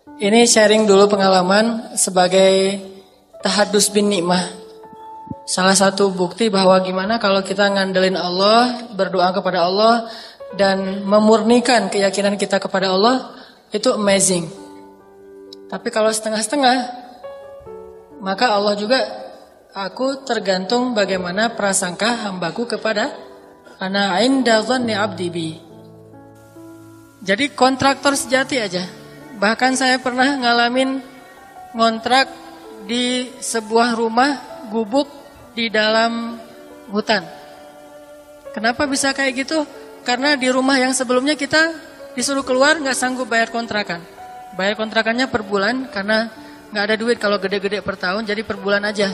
Ini sharing dulu pengalaman sebagai tahadus bin nikmah. Salah satu bukti bahwa gimana kalau kita ngandelin Allah, berdoa kepada Allah dan memurnikan keyakinan kita kepada Allah, itu amazing. Tapi kalau setengah-setengah, maka Allah juga, aku tergantung bagaimana prasangka hambaku kepada ana inda dhanni abdi bi. Jadi kontraktor sejati aja. Bahkan saya pernah ngalamin ngontrak di sebuah rumah gubuk di dalam hutan. Kenapa bisa kayak gitu? Karena di rumah yang sebelumnya kita disuruh keluar, gak sanggup bayar kontrakan. Bayar kontrakannya per bulan karena gak ada duit kalau gede-gede per tahun, jadi per bulan aja.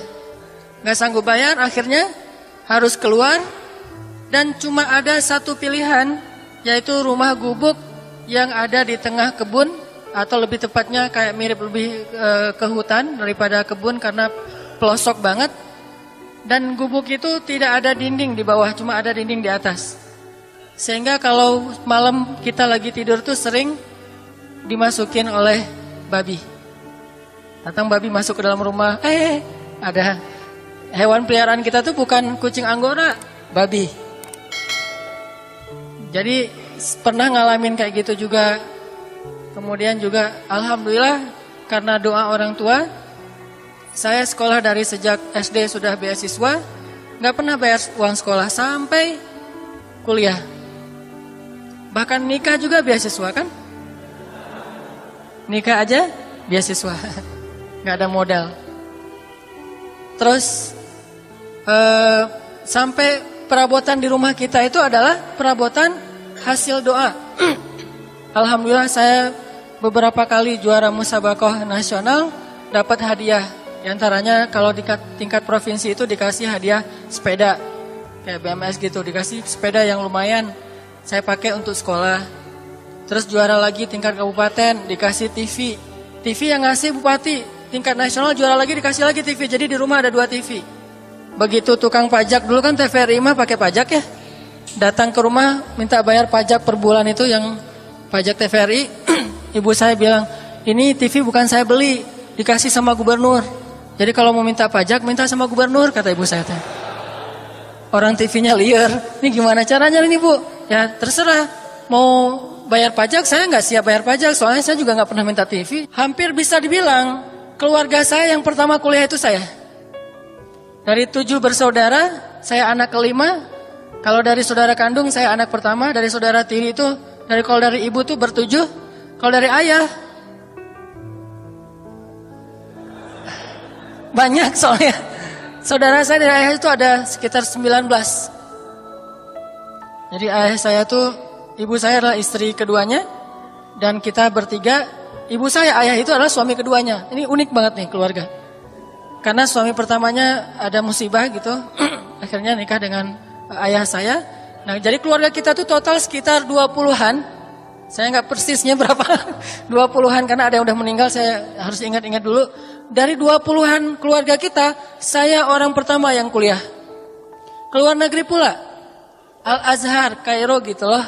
Gak sanggup bayar, akhirnya harus keluar. Dan cuma ada satu pilihan, yaitu rumah gubuk yang ada di tengah kebun, atau lebih tepatnya kayak mirip lebih ke hutan daripada kebun karena pelosok banget. Dan gubuk itu tidak ada dinding di bawah, cuma ada dinding di atas. Sehingga kalau malam kita lagi tidur tuh sering dimasukin oleh babi. Datang babi masuk ke dalam rumah, ada hewan peliharaan kita tuh bukan kucing Anggora, babi. Jadi pernah ngalamin kayak gitu juga. Kemudian juga alhamdulillah karena doa orang tua, saya sekolah dari sejak SD sudah beasiswa, gak pernah bayar uang sekolah sampai kuliah. Bahkan nikah juga beasiswa kan? Nikah aja beasiswa, gak ada modal. Terus sampai perabotan di rumah kita itu adalah perabotan hasil doa. Alhamdulillah saya beberapa kali juara musabakoh nasional dapat hadiah. Di antaranya kalau di tingkat provinsi itu dikasih hadiah sepeda. Kayak BMS gitu, dikasih sepeda yang lumayan. Saya pakai untuk sekolah. Terus juara lagi tingkat kabupaten, dikasih TV. TV yang ngasih bupati. Tingkat nasional juara lagi, dikasih lagi TV. Jadi di rumah ada 2 TV. Begitu tukang pajak, dulu kan TVRI mah pakai pajak ya. Datang ke rumah minta bayar pajak per bulan itu yang pajak TVRI. Ibu saya bilang, ini TV bukan saya beli, dikasih sama gubernur. Jadi kalau mau minta pajak, minta sama gubernur, kata ibu saya. Orang TV-nya liar. Ini gimana caranya ini bu? Ya terserah. Mau bayar pajak, saya nggak siap bayar pajak. Soalnya saya juga nggak pernah minta TV. Hampir bisa dibilang, keluarga saya yang pertama kuliah itu saya. Dari 7 bersaudara, saya anak kelima. Kalau dari saudara kandung, saya anak pertama. Dari saudara tiri itu, kalau dari ibu tuh ber7. Kalau dari ayah, banyak soalnya. Saudara saya dari ayah itu ada sekitar 19. Jadi ayah saya tuh, ibu saya adalah istri keduanya. Dan kita bertiga, ibu saya, ayah itu adalah suami keduanya. Ini unik banget nih keluarga. Karena suami pertamanya ada musibah gitu. Akhirnya nikah dengan ayah saya. Nah jadi keluarga kita tuh total sekitar 20-an. Saya nggak persisnya berapa, 20-an karena ada yang udah meninggal, saya harus ingat-ingat dulu. Dari 20-an keluarga kita, saya orang pertama yang kuliah. Keluar negeri pula, Al-Azhar, Kairo gitu loh.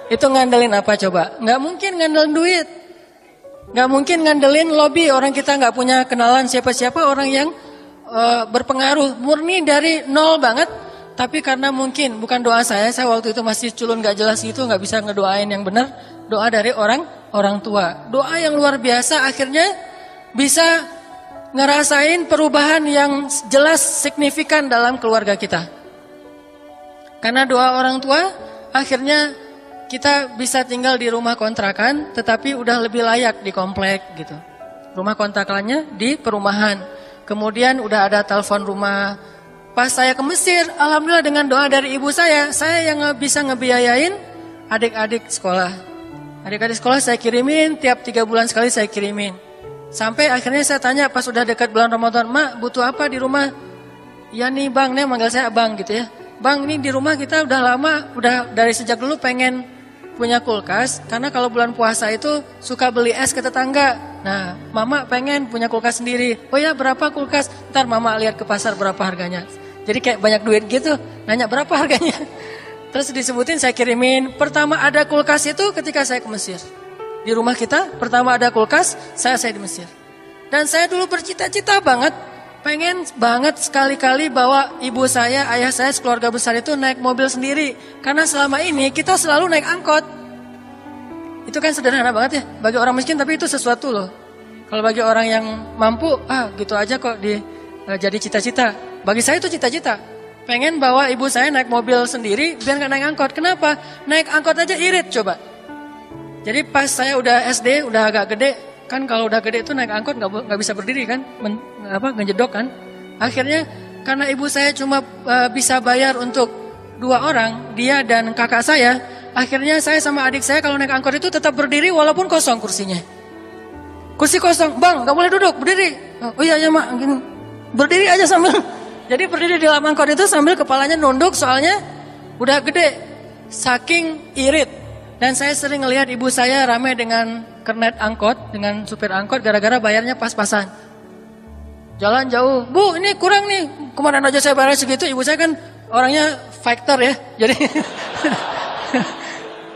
Itu ngandelin apa coba? Nggak mungkin ngandelin duit. Nggak mungkin ngandelin lobby, orang kita nggak punya kenalan siapa-siapa, orang yang berpengaruh, murni dari nol banget. Tapi karena mungkin bukan doa saya waktu itu masih culun gak jelas gitu, gak bisa ngedoain yang benar. Doa dari orang tua. Doa yang luar biasa akhirnya bisa ngerasain perubahan yang jelas signifikan dalam keluarga kita. Karena doa orang tua akhirnya kita bisa tinggal di rumah kontrakan tetapi udah lebih layak di komplek gitu. Rumah kontrakannya di perumahan. Kemudian udah ada telepon rumah. Pas saya ke Mesir, alhamdulillah dengan doa dari ibu saya yang bisa ngebiayain adik-adik sekolah. Adik-adik sekolah saya kirimin, tiap 3 bulan sekali saya kirimin. Sampai akhirnya saya tanya pas sudah dekat bulan Ramadan, Mak butuh apa di rumah? Ya nih bang, nih manggil saya abang gitu ya. Bang ini di rumah kita udah lama, udah dari sejak dulu pengen punya kulkas. Karena kalau bulan puasa itu suka beli es ke tetangga. Nah mama pengen punya kulkas sendiri. Oh ya berapa kulkas? Ntar mama lihat ke pasar berapa harganya. Jadi kayak banyak duit gitu, nanya berapa harganya. Terus disebutin saya kirimin. Pertama ada kulkas itu ketika saya ke Mesir. di rumah kita. Pertama ada kulkas, saya di Mesir. Dan saya dulu bercita-cita banget, pengen banget sekali-kali bawa ibu saya, ayah saya, keluarga besar itu naik mobil sendiri. Karena selama ini kita selalu naik angkot. Itu kan sederhana banget ya, bagi orang miskin tapi itu sesuatu loh. Kalau bagi orang yang mampu, gitu aja kok jadi cita-cita. Bagi saya itu cita-cita. Pengen bawa ibu saya naik mobil sendiri biar gak naik angkot. Kenapa? Naik angkot aja irit coba. Jadi pas saya udah SD, udah agak gede, kan kalau udah gede itu naik angkot gak bisa berdiri kan, ngejedok kan. Akhirnya karena ibu saya cuma bisa bayar untuk 2 orang, dia dan kakak saya. Akhirnya saya sama adik saya kalau naik angkot itu tetap berdiri walaupun kosong kursinya. Kursi kosong, bang gak boleh duduk, berdiri. Oh iya mak, berdiri aja sambil. Jadi berdiri di dalam angkot itu sambil kepalanya nunduk soalnya udah gede. Saking irit. Dan saya sering ngelihat ibu saya rame dengan kernet angkot, dengan supir angkot gara-gara bayarnya pas-pasan. Jalan jauh, bu ini kurang nih, kemarin aja saya bayar segitu. Ibu saya kan orangnya fighter ya, jadi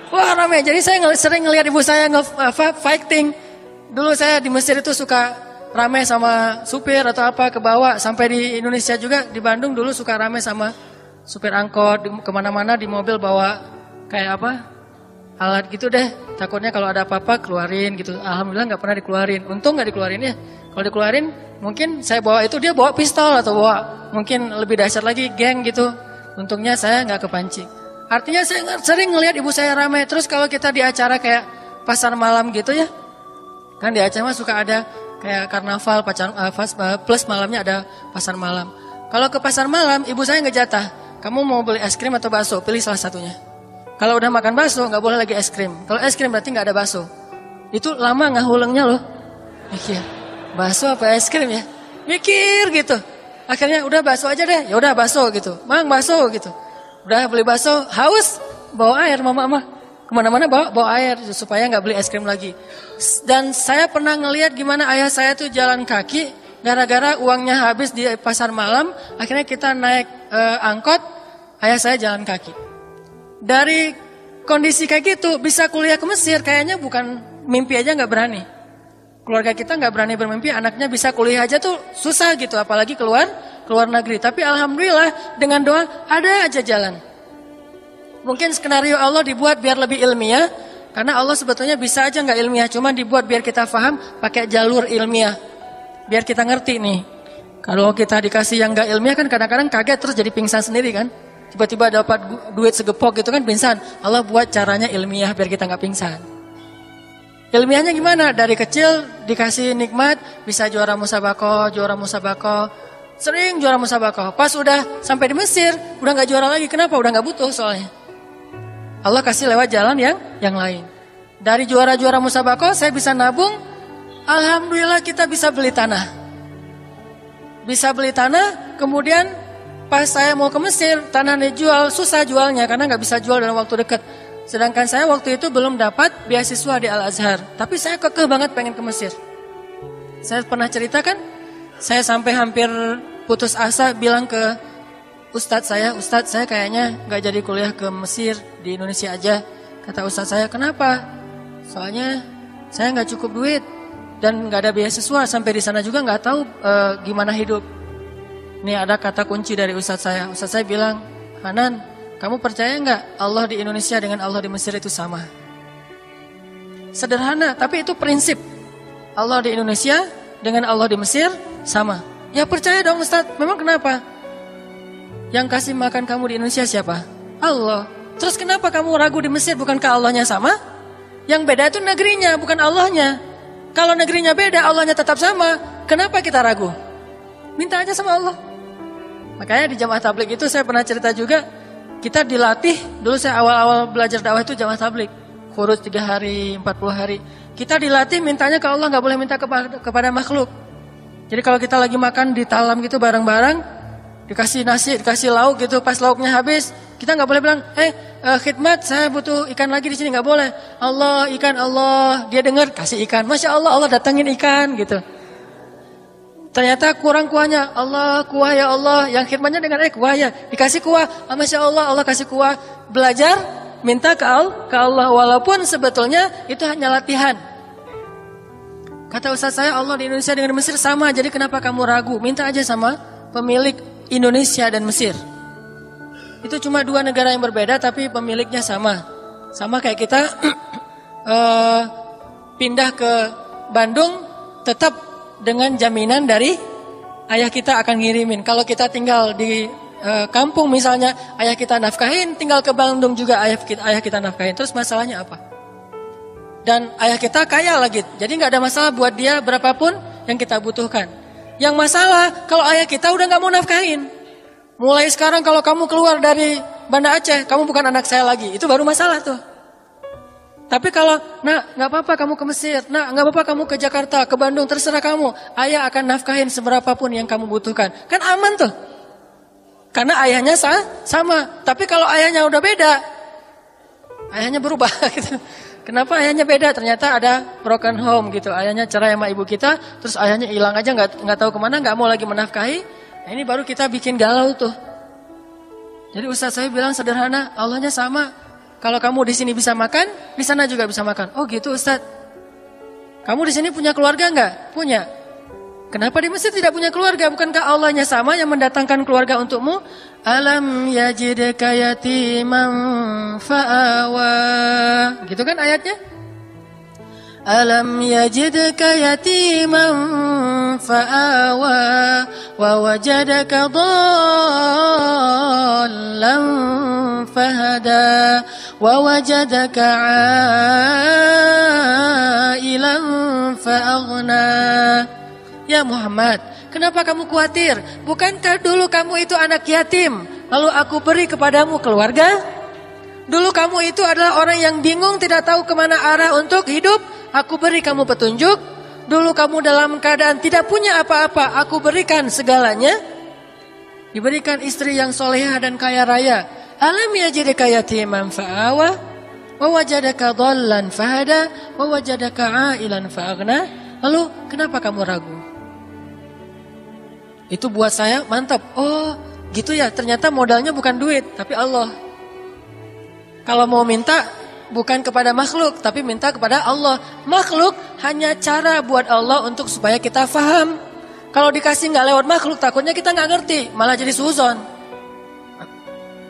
wah rame. Jadi saya sering ngelihat ibu saya fighting. Dulu saya di Mesir itu suka rame sama supir atau apa ke bawah. Sampai di Indonesia juga, di Bandung dulu suka rame sama supir angkot. Kemana-mana di mobil bawa kayak apa, alat gitu deh. Takutnya kalau ada apa-apa keluarin gitu. Alhamdulillah gak pernah dikeluarin. Untung gak dikeluarin ya. Kalau dikeluarin mungkin saya bawa itu dia bawa pistol atau bawa mungkin lebih dahsyat lagi geng gitu. Untungnya saya gak kepancing. Artinya saya sering ngelihat ibu saya rame. Terus kalau kita di acara kayak pasar malam gitu ya, kan di Aceh mah suka ada kayak karnaval plus malamnya ada pasar malam. Kalau ke pasar malam ibu saya ngejatah, kamu mau beli es krim atau bakso, pilih salah satunya. Kalau udah makan bakso nggak boleh lagi es krim. Kalau es krim berarti nggak ada bakso. Itu lama ngahulengnya loh. Mikir, bakso apa es krim ya? Mikir gitu. Akhirnya udah bakso aja deh. Ya udah bakso gitu. Mang bakso gitu. Udah beli bakso, haus, bawa air mama. Kemana-mana bawa air supaya nggak beli es krim lagi. Dan saya pernah ngelihat gimana ayah saya tuh jalan kaki gara-gara uangnya habis di pasar malam. Akhirnya kita naik angkot, ayah saya jalan kaki. Dari kondisi kayak gitu bisa kuliah ke Mesir kayaknya bukan mimpi aja nggak berani. Keluarga kita nggak berani bermimpi anaknya bisa kuliah aja tuh susah gitu, apalagi keluar negeri. Tapi alhamdulillah dengan doa ada aja jalan. Mungkin skenario Allah dibuat biar lebih ilmiah, karena Allah sebetulnya bisa aja nggak ilmiah, cuma dibuat biar kita paham pakai jalur ilmiah, biar kita ngerti nih. Kalau kita dikasih yang nggak ilmiah kan kadang-kadang kaget terus jadi pingsan sendiri kan, tiba-tiba dapat duit segepok gitu kan pingsan. Allah buat caranya ilmiah biar kita nggak pingsan. Ilmiahnya gimana? Dari kecil dikasih nikmat, bisa juara musabakoh, sering juara musabakoh. Pas udah sampai di Mesir, udah nggak juara lagi. Kenapa? Udah nggak butuh soalnya. Allah kasih lewat jalan yang lain. Dari juara-juara musabakoh saya bisa nabung. Alhamdulillah kita bisa beli tanah. Kemudian pas saya mau ke Mesir, tanah dijual, susah jualnya karena nggak bisa jual dalam waktu dekat. Sedangkan saya waktu itu belum dapat beasiswa di Al-Azhar. Tapi saya kekeh banget pengen ke Mesir. Saya pernah ceritakan, saya sampai hampir putus asa bilang ke Ustadz saya kayaknya gak jadi kuliah ke Mesir, di Indonesia aja. Kata Ustadz saya, kenapa? Soalnya saya gak cukup duit dan gak ada beasiswa, sampai di sana juga gak tahu gimana hidup. Ini ada kata kunci dari Ustadz saya. Ustadz saya bilang, Hanan, kamu percaya gak Allah di Indonesia dengan Allah di Mesir itu sama? Sederhana, tapi itu prinsip. Allah di Indonesia dengan Allah di Mesir sama. Ya percaya dong Ustadz, memang kenapa? Yang kasih makan kamu di Indonesia siapa? Allah. Terus kenapa kamu ragu di Mesir? Bukankah Allahnya sama? Yang beda itu negerinya, bukan Allahnya. Kalau negerinya beda, Allahnya tetap sama. Kenapa kita ragu? Minta aja sama Allah. Makanya di jamaah tabligh itu saya pernah cerita juga. Kita dilatih, dulu saya awal-awal belajar dakwah itu jamaah tabligh. Khuruz 3 hari, 40 hari. Kita dilatih mintanya ke Allah, gak boleh minta kepada makhluk. Jadi kalau kita lagi makan di talam gitu bareng-bareng, dikasih nasi, dikasih lauk gitu, pas lauknya habis, kita nggak boleh bilang, khidmat saya butuh ikan lagi di sini, nggak boleh. Allah, ikan Allah, dia dengar kasih ikan, masya Allah, Allah datangin ikan gitu. Ternyata kurang kuahnya, Allah kuah ya Allah, yang khidmatnya dengar kuah ya, dikasih kuah, masya Allah, Allah kasih kuah. Belajar minta ke Allah walaupun sebetulnya itu hanya latihan. Kata ustaz saya, Allah di Indonesia dengan Mesir sama, jadi kenapa kamu ragu? Minta aja sama pemilik Indonesia dan Mesir. Itu cuma dua negara yang berbeda tapi pemiliknya sama. Sama kayak kita pindah ke Bandung tetap dengan jaminan dari ayah kita akan ngirimin. Kalau kita tinggal di kampung misalnya, ayah kita nafkahin, tinggal ke Bandung juga ayah kita nafkahin. Terus masalahnya apa? Dan ayah kita kaya lagi, jadi nggak ada masalah buat dia berapapun yang kita butuhkan. Yang masalah kalau ayah kita udah nggak mau nafkahin. Mulai sekarang kalau kamu keluar dari Banda Aceh, kamu bukan anak saya lagi, itu baru masalah tuh. Tapi kalau, nak nggak apa-apa kamu ke Mesir, nak nggak apa-apa kamu ke Jakarta, ke Bandung, terserah kamu. Ayah akan nafkahin seberapapun yang kamu butuhkan, kan aman tuh. Karena ayahnya sama. Tapi kalau ayahnya udah beda, ayahnya berubah gitu. Kenapa ayahnya beda? Ternyata ada broken home gitu. Ayahnya cerai sama ibu kita, terus ayahnya hilang aja, nggak tahu kemana, nggak mau lagi menafkahi. Nah, ini baru kita bikin galau tuh. Jadi ustaz saya bilang sederhana, Allahnya sama. Kalau kamu di sini bisa makan, di sana juga bisa makan. Oh gitu ustaz. Kamu di sini punya keluarga nggak? Punya. Kenapa di Mesir tidak punya keluarga? Bukankah Allahnya sama yang mendatangkan keluarga untukmu? Alam yajidka yatiman fa'awa. Gitu kan ayatnya? Alam yajidka yatiman fa'awa wa wajadaka dhallan fahada wa wajadaka ailan fa'aghna. Ya Muhammad, kenapa kamu khawatir? Bukankah dulu kamu itu anak yatim, lalu aku beri kepadamu keluarga? Dulu kamu itu adalah orang yang bingung, tidak tahu kemana arah untuk hidup, aku beri kamu petunjuk. Dulu kamu dalam keadaan tidak punya apa-apa, aku berikan segalanya. Diberikan istri yang solehah dan kaya raya. Alam yajidka yatiman fa'awa, wa wajadaka dhallan fahada, wa wajadaka ailan fa'aghna. Lalu kenapa kamu ragu? Itu buat saya mantap. Oh gitu ya, ternyata modalnya bukan duit, tapi Allah. Kalau mau minta bukan kepada makhluk, tapi minta kepada Allah. Makhluk hanya cara buat Allah untuk supaya kita faham. Kalau dikasih nggak lewat makhluk, takutnya kita nggak ngerti, malah jadi suzon.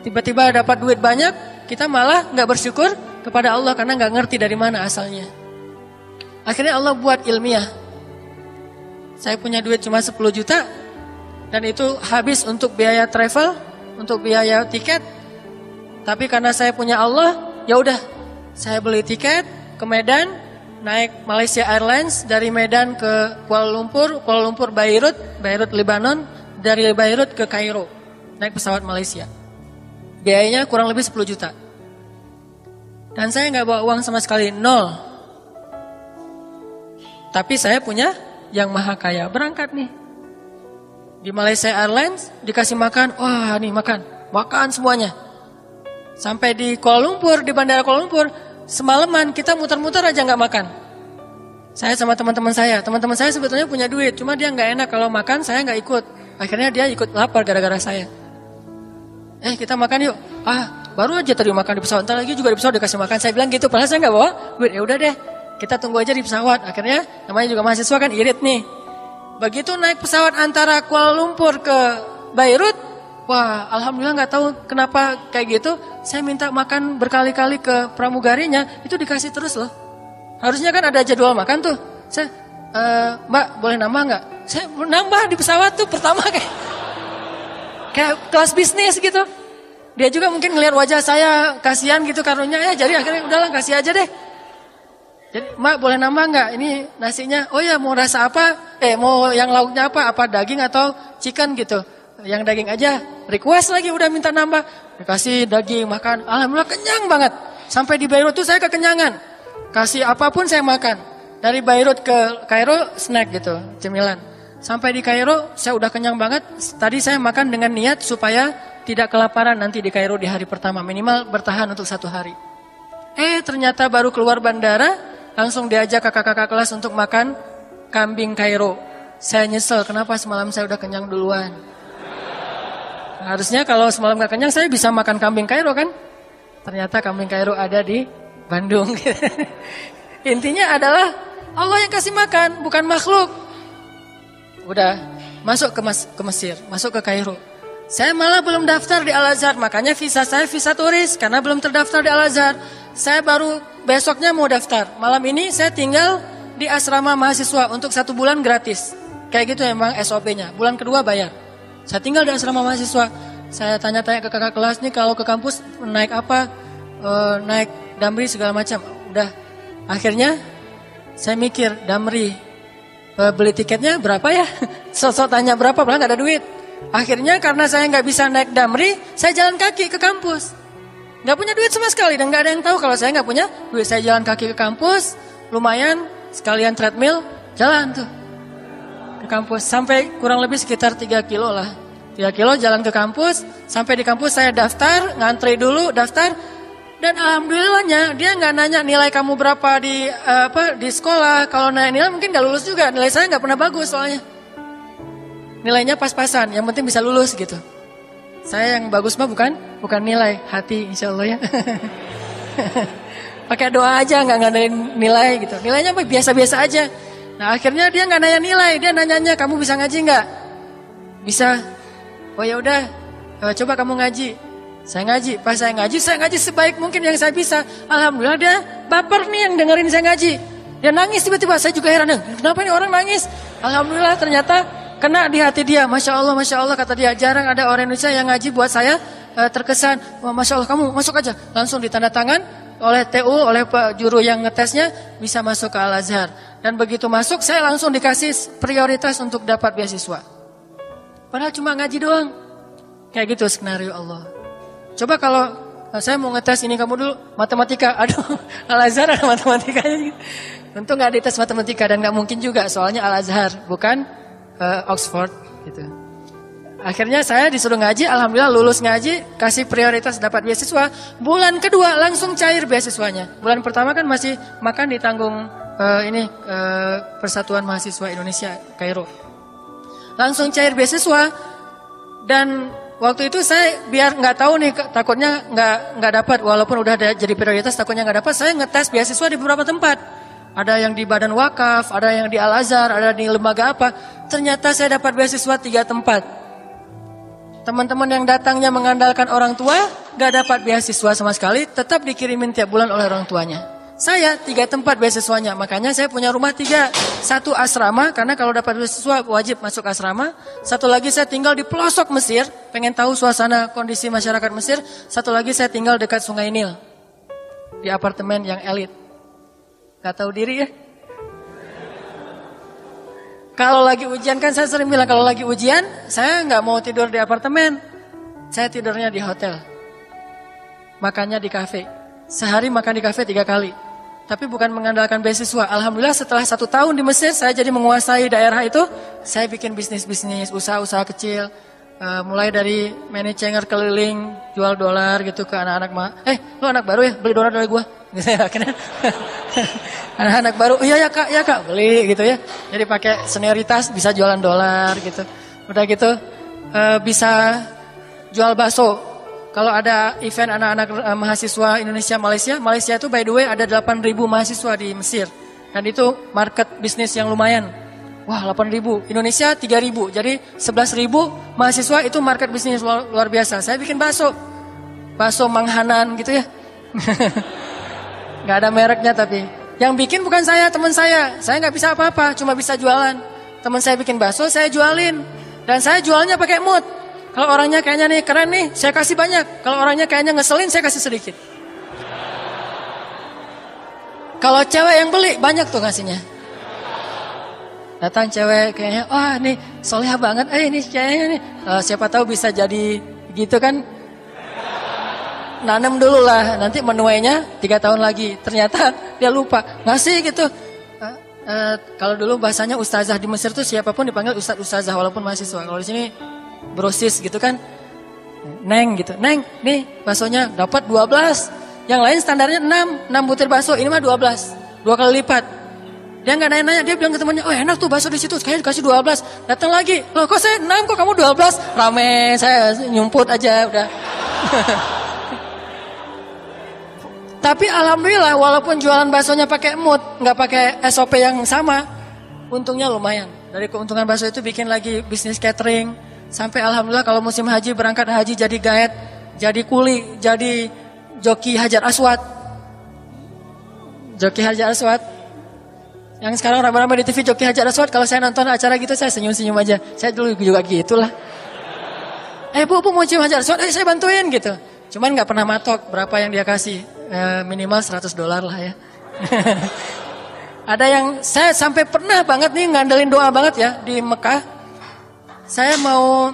Tiba-tiba dapat duit banyak, kita malah nggak bersyukur kepada Allah karena nggak ngerti dari mana asalnya. Akhirnya Allah buat ilmiah. Saya punya duit cuma 10 juta, dan itu habis untuk biaya travel, untuk biaya tiket. Tapi karena saya punya Allah, ya udah, saya beli tiket ke Medan, naik Malaysia Airlines dari Medan ke Kuala Lumpur Beirut Lebanon, dari Beirut ke Kairo, naik pesawat Malaysia. Biayanya kurang lebih 10 juta. Dan saya nggak bawa uang sama sekali, 0. Tapi saya punya yang maha kaya, berangkat nih. Di Malaysia Airlines dikasih makan, wah nih makan semuanya. Sampai di Kuala Lumpur, di bandara Kuala Lumpur, semalaman kita muter-muter aja nggak makan. Saya sama teman-teman saya sebetulnya punya duit, cuma dia nggak enak kalau makan, saya nggak ikut. Akhirnya dia ikut lapar gara-gara saya. Kita makan yuk. Baru aja tadi makan di pesawat, ntar lagi juga di pesawat dikasih makan. Saya bilang gitu, padahal saya nggak bawa duit. Ya udah deh, kita tunggu aja di pesawat. Akhirnya namanya juga mahasiswa kan irit nih. Begitu naik pesawat antara Kuala Lumpur ke Beirut, wah alhamdulillah nggak tahu kenapa kayak gitu. Saya minta makan berkali-kali ke pramugarinya, itu dikasih terus loh. Harusnya kan ada jadwal makan tuh. Saya, Mbak boleh nambah nggak? Saya nambah di pesawat tuh pertama kayak kelas bisnis gitu. Dia juga mungkin ngelihat wajah saya kasihan gitu karunya ya, jadi akhirnya udahlah kasih aja deh. Jadi Mbak boleh nambah nggak ini nasinya? Oh ya mau rasa apa? Mau yang lauknya apa? Apa daging atau chicken gitu? Yang daging aja. Request lagi udah minta nambah. Dikasih daging makan. Alhamdulillah kenyang banget. Sampai di Beirut tuh saya kekenyangan. Kasih apapun saya makan. Dari Beirut ke Kairo snack gitu, cemilan. Sampai di Kairo saya udah kenyang banget. Tadi saya makan dengan niat supaya tidak kelaparan nanti di Kairo di hari pertama. Minimal bertahan untuk 1 hari. Ternyata baru keluar bandara langsung diajak kakak-kakak kelas untuk makan kambing Kairo. Saya nyesel, kenapa semalam saya udah kenyang duluan. Harusnya kalau semalam gak kenyang saya bisa makan kambing Kairo kan. Ternyata kambing Kairo ada di Bandung. Intinya adalah Allah yang kasih makan, bukan makhluk. Udah masuk ke Mesir, masuk ke Kairo. Saya malah belum daftar di Al-Azhar, makanya visa saya visa turis karena belum terdaftar di Al-Azhar. Saya baru besoknya mau daftar. Malam ini saya tinggal di asrama mahasiswa untuk 1 bulan gratis. Kayak gitu emang SOP-nya. Bulan kedua bayar. Saya tinggal di asrama mahasiswa. Saya tanya-tanya ke kakak kelas nih kalau ke kampus naik apa, naik Damri segala macam. Udah. Akhirnya saya mikir Damri, beli tiketnya berapa ya? Sosok tanya berapa, padahal nggak ada duit. Akhirnya karena saya nggak bisa naik Damri, saya jalan kaki ke kampus. Nggak punya duit sama sekali dan nggak ada yang tahu kalau saya nggak punya duit. Saya jalan kaki ke kampus, lumayan sekalian treadmill, jalan tuh ke kampus sampai kurang lebih sekitar 3 kilo lah. 3 kilo jalan ke kampus, sampai di kampus saya daftar, ngantri dulu daftar. Dan alhamdulillahnya dia nggak nanya nilai kamu berapa di sekolah. Kalau nanya nilai mungkin nggak lulus juga. Nilai saya nggak pernah bagus soalnya. Nilainya pas-pasan, yang penting bisa lulus gitu. Saya yang bagus mah bukan nilai, hati insya Allah ya. Pakai doa aja, nggak ngadain nilai gitu. Nilainya mah biasa-biasa aja. Nah akhirnya dia nggak nanya nilai, dia nanyanya kamu bisa ngaji nggak? Bisa. Oh ya udah, coba kamu ngaji. Saya ngaji, pas saya ngaji sebaik mungkin yang saya bisa. Alhamdulillah dia baper nih yang dengerin saya ngaji. Dia nangis tiba-tiba, saya juga heran, kenapa nih orang nangis? Alhamdulillah ternyata kena di hati dia. Masya Allah kata dia. Jarang ada orang Indonesia yang ngaji buat saya terkesan. Wah, Masya Allah kamu masuk aja. Langsung ditanda tangan oleh TU, oleh juru yang ngetesnya. Bisa masuk ke Al-Azhar. Dan begitu masuk saya langsung dikasih prioritas untuk dapat beasiswa. Padahal cuma ngaji doang. Kayak gitu skenario Allah. Coba kalau saya mau ngetes ini kamu dulu matematika. Aduh Al-Azhar ada matematikanya. Tentu gak dites matematika dan gak mungkin juga. Soalnya Al-Azhar bukan Oxford gitu. Akhirnya saya disuruh ngaji, alhamdulillah lulus ngaji, kasih prioritas dapat beasiswa. Bulan kedua langsung cair beasiswanya. Bulan pertama kan masih makan ditanggung Persatuan Mahasiswa Indonesia Kairo. Langsung cair beasiswa dan waktu itu saya biar nggak tahu nih takutnya nggak dapat walaupun udah jadi prioritas takutnya nggak dapat, saya ngetes beasiswa di beberapa tempat. Ada yang di Badan Wakaf, ada yang di Al-Azhar, ada di lembaga apa. Ternyata saya dapat beasiswa 3 tempat. Teman-teman yang datangnya mengandalkan orang tua, gak dapat beasiswa sama sekali, tetap dikirimin tiap bulan oleh orang tuanya. Saya 3 tempat beasiswanya, makanya saya punya rumah 3. 1 asrama, karena kalau dapat beasiswa wajib masuk asrama. 1 lagi saya tinggal di pelosok Mesir, pengen tahu suasana kondisi masyarakat Mesir. 1 lagi saya tinggal dekat Sungai Nil, di apartemen yang elit. Gak tahu diri ya. Kalau lagi ujian kan saya sering bilang kalau lagi ujian saya nggak mau tidur di apartemen, saya tidurnya di hotel, makannya di kafe. Sehari makan di kafe 3 kali. Tapi bukan mengandalkan beasiswa. Alhamdulillah setelah 1 tahun di Mesir saya jadi menguasai daerah itu. Saya bikin bisnis-bisnis, usaha-usaha kecil. Mulai dari manajer keliling jual dolar gitu ke anak-anak lu anak baru ya beli dolar dari gua. Akhirnya anak-anak baru, iya kak beli gitu ya. Jadi pakai senioritas bisa jualan dolar gitu. Udah gitu bisa jual bakso. Kalau ada event anak-anak mahasiswa Indonesia Malaysia itu by the way ada 8.000 mahasiswa di Mesir. Dan itu market bisnis yang lumayan. Wah 8.000, Indonesia 3.000, jadi 11.000 mahasiswa itu market bisnis luar biasa. Saya bikin bakso Manghanan gitu ya. Gak ada mereknya tapi. Yang bikin bukan saya, teman saya. Saya gak bisa apa-apa, cuma bisa jualan. Teman saya bikin bakso, saya jualin. Dan saya jualnya pakai mood. Kalau orangnya kayaknya nih keren nih, saya kasih banyak. Kalau orangnya kayaknya ngeselin, saya kasih sedikit. Kalau cewek yang beli, banyak tuh ngasihnya. Datang cewek kayaknya, wah nih solehah banget, ini kayaknya nih. Siapa tahu bisa jadi gitu kan. Nanam dulu lah, nanti menuainya 3 tahun lagi. Ternyata dia lupa, ngasih gitu. Kalau dulu bahasanya ustazah di Mesir tuh siapapun dipanggil ustazah walaupun mahasiswa. Kalau di sini brosis gitu kan. Neng gitu, neng nih baksonya dapat 12. Yang lain standarnya 6 butir bakso, ini mah 12. 2 kali lipat. Dia nggak nanya-nanya, dia bilang ke temannya, oh enak tuh bakso di situ, kayaknya dikasih 12. Datang lagi, loh kok saya 6, kok kamu 12? Rame, saya nyumput aja udah. Tapi alhamdulillah walaupun jualan baksonya pakai mood, nggak pakai SOP yang sama, untungnya lumayan. Dari keuntungan bakso itu bikin lagi bisnis catering. Sampai alhamdulillah kalau musim haji berangkat haji jadi guide, jadi kuli, jadi joki Hajar Aswad. Joki Hajar Aswad. Yang sekarang ramai-ramai di TV joki Hajar Aswad, kalau saya nonton acara gitu saya senyum-senyum aja. Saya dulu juga gitulah. Bu mau cium Hajar Aswad, saya bantuin gitu. Cuman nggak pernah matok berapa yang dia kasih. Minimal $100 lah ya. Ada yang saya sampai pernah banget nih ngandelin doa banget ya di Mekah. Saya mau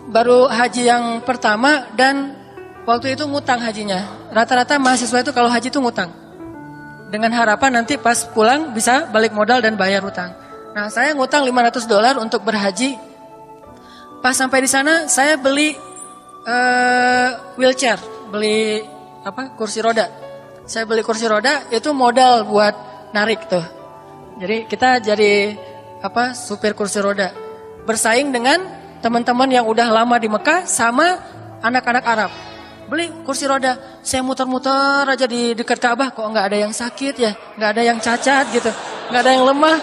baru haji yang pertama dan waktu itu ngutang hajinya. Rata-rata mahasiswa itu kalau haji itu ngutang. Dengan harapan nanti pas pulang bisa balik modal dan bayar utang. Nah, saya ngutang $500 untuk berhaji. Pas sampai di sana saya beli wheelchair, beli kursi roda. Saya beli kursi roda itu modal buat narik tuh. Jadi kita jadi supir kursi roda. Bersaing dengan teman-teman yang udah lama di Mekah sama anak-anak Arab. Beli kursi roda, saya muter-muter aja di dekat Ka'bah, kok nggak ada yang sakit ya, nggak ada yang cacat gitu, nggak ada yang lemah.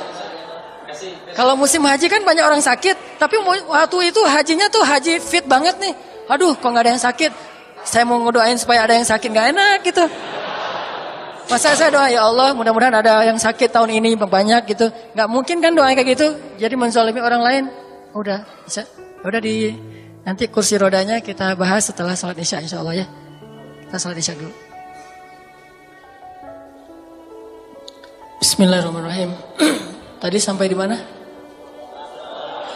Kalau musim haji kan banyak orang sakit, tapi waktu itu hajinya tuh haji fit banget nih. Aduh, kok nggak ada yang sakit. Saya mau ngedoain supaya ada yang sakit, nggak enak gitu. Masa saya doa ya Allah, mudah-mudahan ada yang sakit tahun ini banyak gitu. Nggak mungkin kan doa kayak gitu. Jadi menzalimi orang lain. Udah bisa. Udah nanti kursi rodanya kita bahas setelah salat Isya insya Allah ya. Kita salat Isya dulu. Bismillahirrahmanirrahim. Tadi sampai di mana?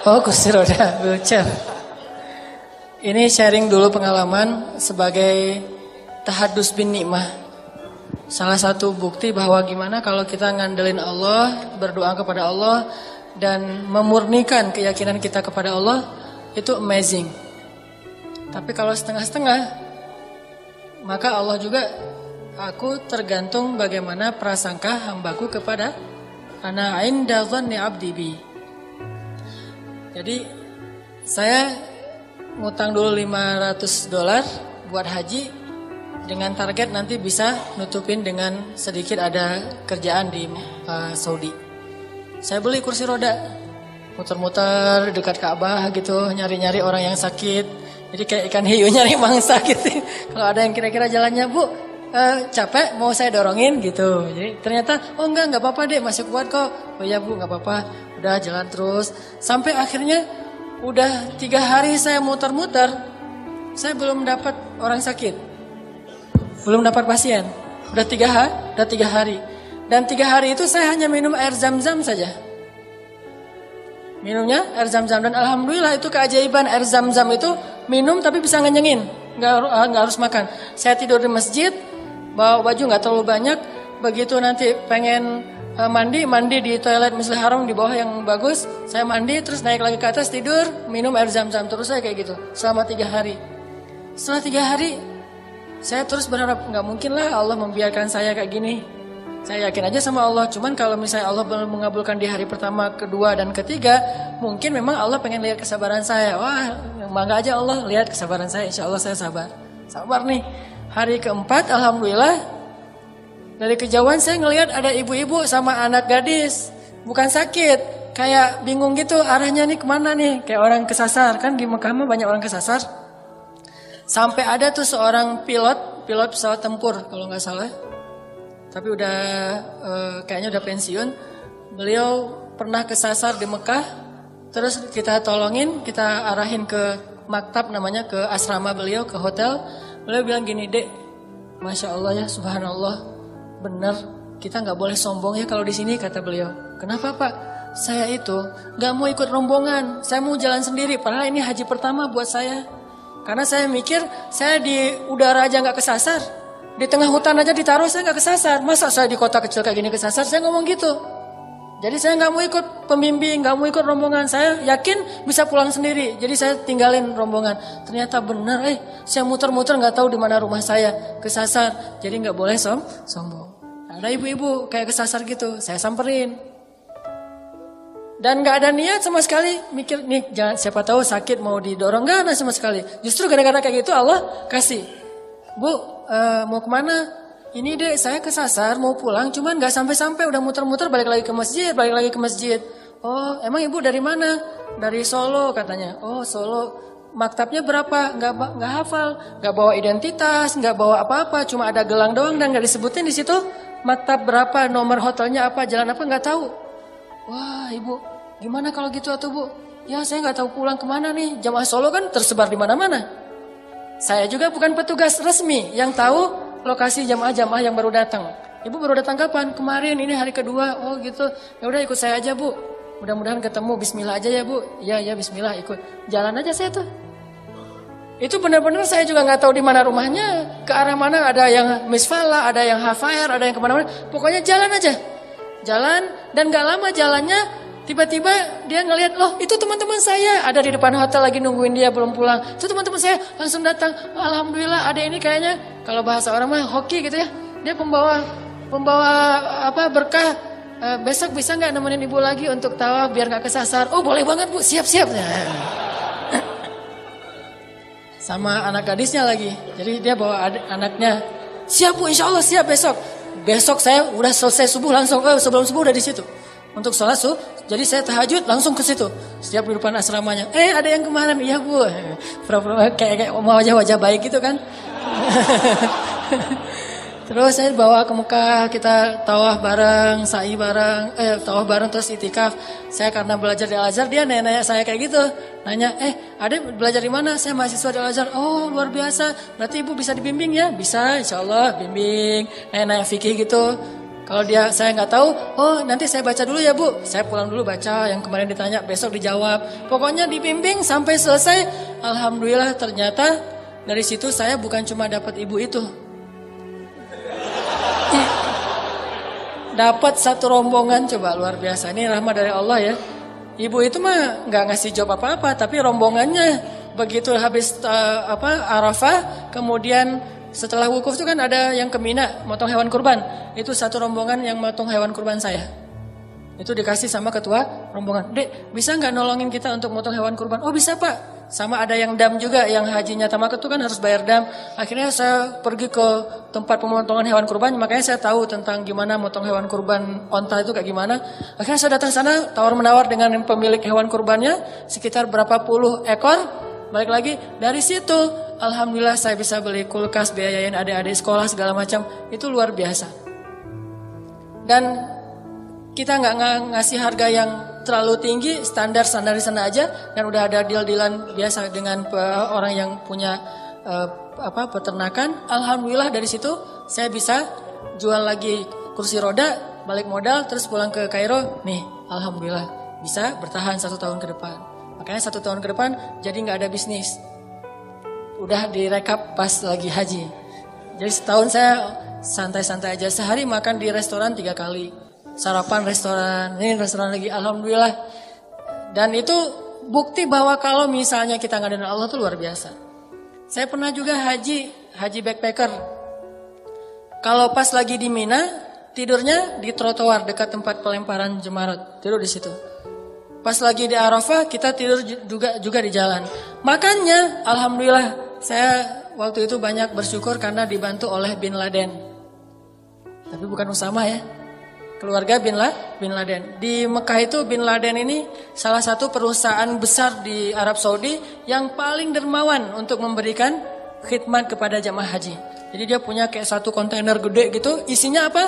Oh, kursi roda, wheelchair. Ini sharing dulu pengalaman sebagai tahadus bin nikmah. Salah satu bukti bahwa gimana kalau kita ngandelin Allah, berdoa kepada Allah dan memurnikan keyakinan kita kepada Allah, itu amazing. Tapi kalau setengah-setengah, maka Allah juga, aku tergantung bagaimana prasangka hambaku kepada ana inda dhanni abdi bi. Jadi saya ngutang dulu $500 buat haji dengan target nanti bisa nutupin dengan sedikit ada kerjaan di Saudi. Saya beli kursi roda, muter-muter dekat Ka'bah gitu, nyari-nyari orang yang sakit. Jadi kayak ikan hiu nyari mangsa gitu. Kalau ada yang kira-kira jalannya, Bu, capek mau saya dorongin gitu. Jadi ternyata, oh enggak apa-apa deh, masih kuat kok. Oh ya Bu, enggak apa-apa. Udah jalan terus. Sampai akhirnya udah 3 hari saya muter-muter, saya belum dapat orang sakit, belum dapat pasien. Udah 3 hari. Dan 3 hari itu saya hanya minum air zam-zam saja. Minumnya air zam-zam dan alhamdulillah itu keajaiban air zam-zam itu minum tapi bisa ngenyengin, nggak harus makan. Saya tidur di masjid, bawa baju nggak terlalu banyak. Begitu nanti pengen mandi di toilet Masjidil Haram di bawah yang bagus. Saya mandi terus naik lagi ke atas tidur, minum air zam-zam terus saya kayak gitu selama 3 hari. Setelah 3 hari saya terus berharap nggak mungkin lah Allah membiarkan saya kayak gini. Saya yakin aja sama Allah. Cuman kalau misalnya Allah belum mengabulkan di hari pertama, kedua dan ketiga, mungkin memang Allah pengen lihat kesabaran saya. Wah, bangga aja Allah lihat kesabaran saya. Insya Allah saya sabar nih. Hari keempat alhamdulillah dari kejauhan saya ngelihat ada ibu-ibu sama anak gadis, bukan sakit, kayak bingung gitu arahnya nih kemana nih, kayak orang kesasar. Kan di Mekah mah banyak orang kesasar. Sampai ada tuh seorang pilot pesawat tempur kalau nggak salah, tapi udah kayaknya udah pensiun. Beliau pernah kesasar di Mekah, terus kita tolongin, kita arahin ke maktab namanya, ke asrama beliau, ke hotel. Beliau bilang gini, Dek, Masya Allah ya, Subhanallah, benar kita nggak boleh sombong ya kalau di sini, kata beliau. Kenapa Pak? Saya itu nggak mau ikut rombongan, saya mau jalan sendiri. Padahal ini haji pertama buat saya. Karena saya mikir saya di udara aja nggak kesasar, di tengah hutan aja ditaruh saya nggak kesasar. Masa saya di kota kecil kayak gini kesasar? Saya ngomong gitu. Jadi saya nggak mau ikut pembimbing, nggak mau ikut rombongan. Saya yakin bisa pulang sendiri. Jadi saya tinggalin rombongan. Ternyata benar, saya muter-muter nggak tahu di mana rumah saya, kesasar. Jadi nggak boleh sombong. Ada ibu-ibu kayak kesasar gitu, saya samperin. Dan gak ada niat sama sekali mikir nih jangan siapa tahu sakit mau didorong, gak ada sama sekali. Justru gara-gara kayak gitu Allah kasih. Bu mau kemana? ini dek saya kesasar mau pulang cuman gak sampai-sampai udah muter-muter balik lagi ke masjid. Oh emang ibu dari mana? Dari Solo katanya. Oh Solo. Maktabnya berapa? Nggak hafal, nggak bawa identitas, nggak bawa apa-apa, cuma ada gelang doang dan nggak disebutin di situ maktab berapa, nomor hotelnya apa, jalan apa nggak tahu. Wah ibu, gimana kalau gitu atuh bu? Ya saya nggak tahu pulang kemana nih. Jamaah Solo kan tersebar di mana-mana. Saya juga bukan petugas resmi yang tahu lokasi jamaah-jamaah yang baru datang. Ibu baru datang kapan? Kemarin, ini hari kedua. Oh gitu. Ya udah ikut saya aja bu. Mudah-mudahan ketemu. Bismillah aja ya bu. Ya Bismillah ikut. Jalan aja saya tuh. Itu benar-benar saya juga nggak tahu di mana rumahnya, ke arah mana, ada yang misfala, ada yang hafair, ada yang kemana-mana. Pokoknya jalan aja, jalan dan nggak lama jalannya, tiba-tiba dia ngelihat, loh itu teman-teman saya ada di depan hotel lagi nungguin dia belum pulang. Itu teman-teman saya langsung datang. Alhamdulillah ada ini kayaknya kalau bahasa orang mah hoki gitu ya. Dia pembawa apa berkah. Besok bisa nggak nemenin ibu lagi untuk tawaf biar nggak kesasar? Oh boleh banget bu, siap-siap. Sama anak gadisnya lagi. Jadi dia bawa anaknya. Siap bu, insya Allah siap besok. Besok saya udah selesai subuh langsung. Sebelum subuh udah di situ. Untuk sholat subuh. Jadi saya tahajud langsung ke situ. Setiap di depan asramanya. Ada yang kemarin. Iya bu. Kayak wajah-wajah baik gitu kan. Terus saya bawa ke Mekah, kita tawaf bareng, sa'i bareng, tawaf bareng terus itikaf. Saya karena belajar di Al-Azhar, dia nanya saya kayak gitu. Nanya, adek belajar di mana? Saya mahasiswa di Al-Azhar. Oh luar biasa, berarti ibu bisa dibimbing ya? Bisa, insya Allah bimbing. Nanya fikih gitu. Kalau saya nggak tahu, oh nanti saya baca dulu ya bu. Saya pulang dulu baca, yang kemarin ditanya besok dijawab. Pokoknya dibimbing sampai selesai. Alhamdulillah ternyata dari situ saya bukan cuma dapat ibu itu. Dapat satu rombongan, coba luar biasa. Ini rahmat dari Allah ya. Ibu itu mah nggak ngasih job apa-apa, tapi rombongannya begitu habis Arafah, kemudian setelah wukuf itu kan ada yang ke Mina motong hewan kurban. Itu satu rombongan yang motong hewan kurban saya. Itu dikasih sama ketua rombongan. Dek, bisa nggak nolongin kita untuk motong hewan kurban? Oh bisa pak. Sama ada yang dam juga, yang hajinya tamat itu kan harus bayar dam. Akhirnya saya pergi ke tempat pemotongan hewan kurban, makanya saya tahu tentang gimana motong hewan kurban onta itu kayak gimana. Akhirnya saya datang sana tawar-menawar dengan pemilik hewan kurbannya, sekitar berapa puluh ekor. Balik lagi, dari situ alhamdulillah saya bisa beli kulkas, biayain adik-adik sekolah segala macam. Itu luar biasa. Dan kita nggak ngasih harga yang terlalu tinggi, standar di sana aja, dan udah ada deal-dealan biasa dengan orang yang punya peternakan. Alhamdulillah dari situ saya bisa jual lagi kursi roda, balik modal, terus pulang ke Kairo. Nih, alhamdulillah bisa bertahan 1 tahun ke depan. Makanya 1 tahun ke depan jadi nggak ada bisnis. Udah direkap pas lagi haji. Jadi setahun saya santai-santai aja, sehari makan di restoran 3 kali. Sarapan restoran, ini restoran lagi, alhamdulillah. Dan itu bukti bahwa kalau misalnya kita ngadain Allah tuh luar biasa. Saya pernah juga haji backpacker. Kalau pas lagi di Mina, tidurnya di trotoar dekat tempat pelemparan jemarat, tidur di situ. Pas lagi di Arafah, kita tidur juga di jalan. Makanya, alhamdulillah, saya waktu itu banyak bersyukur karena dibantu oleh Bin Laden. Tapi bukan Usama ya. Keluarga Bin Laden. Di Mekah itu Bin Laden ini salah satu perusahaan besar di Arab Saudi yang paling dermawan untuk memberikan khidmat kepada jamaah haji. Jadi dia punya kayak satu kontainer gede gitu, isinya apa?